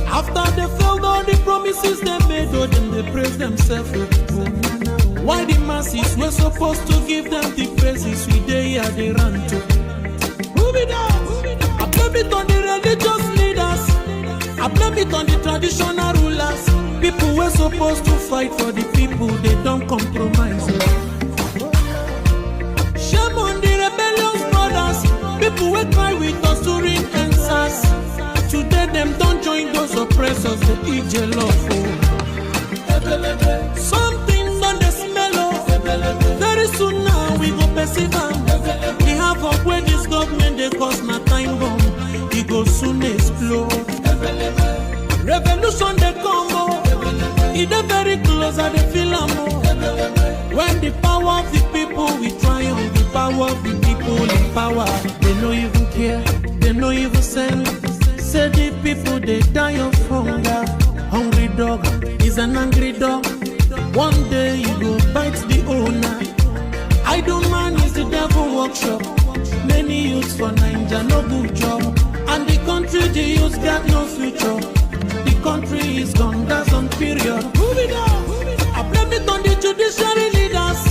After they failed all the promises they made, oh, them they praise themselves. Why the masses were supposed to give them the praises we they here they run to? Move it down. I blame it on the religious leaders. I blame it on the traditional rulers. People were supposed to fight for the people, they don't compromise. Shame on the rebellious brothers. People will cry with us during answers. Today them don't join those oppressors, they eat jello. Something's on the smell of. Very soon now we go perceive them. We have up where this government they cause my time bomb. It go soon explode. Revolution they come more. It's very close and they feel more. When the power of the people we triumph, the power of the people in power. They no even care, they no even send. Say the people they die of hunger. Hungry dog is an angry dog. One day you go bite the owner. Idle man is the devil workshop. Many youths for Nigeria no good job. And the country the youths got no future. The country is gone, that's on period. Move it on. I blame it on the judiciary leaders.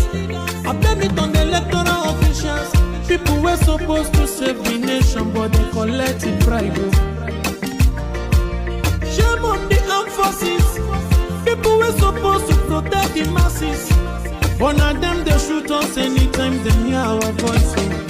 I blame it on the electoral officials. People were supposed to save the nation, but they collect it private. Shame on the armed forces. People were supposed to protect the masses. But now them they shoot us anytime they hear our voices.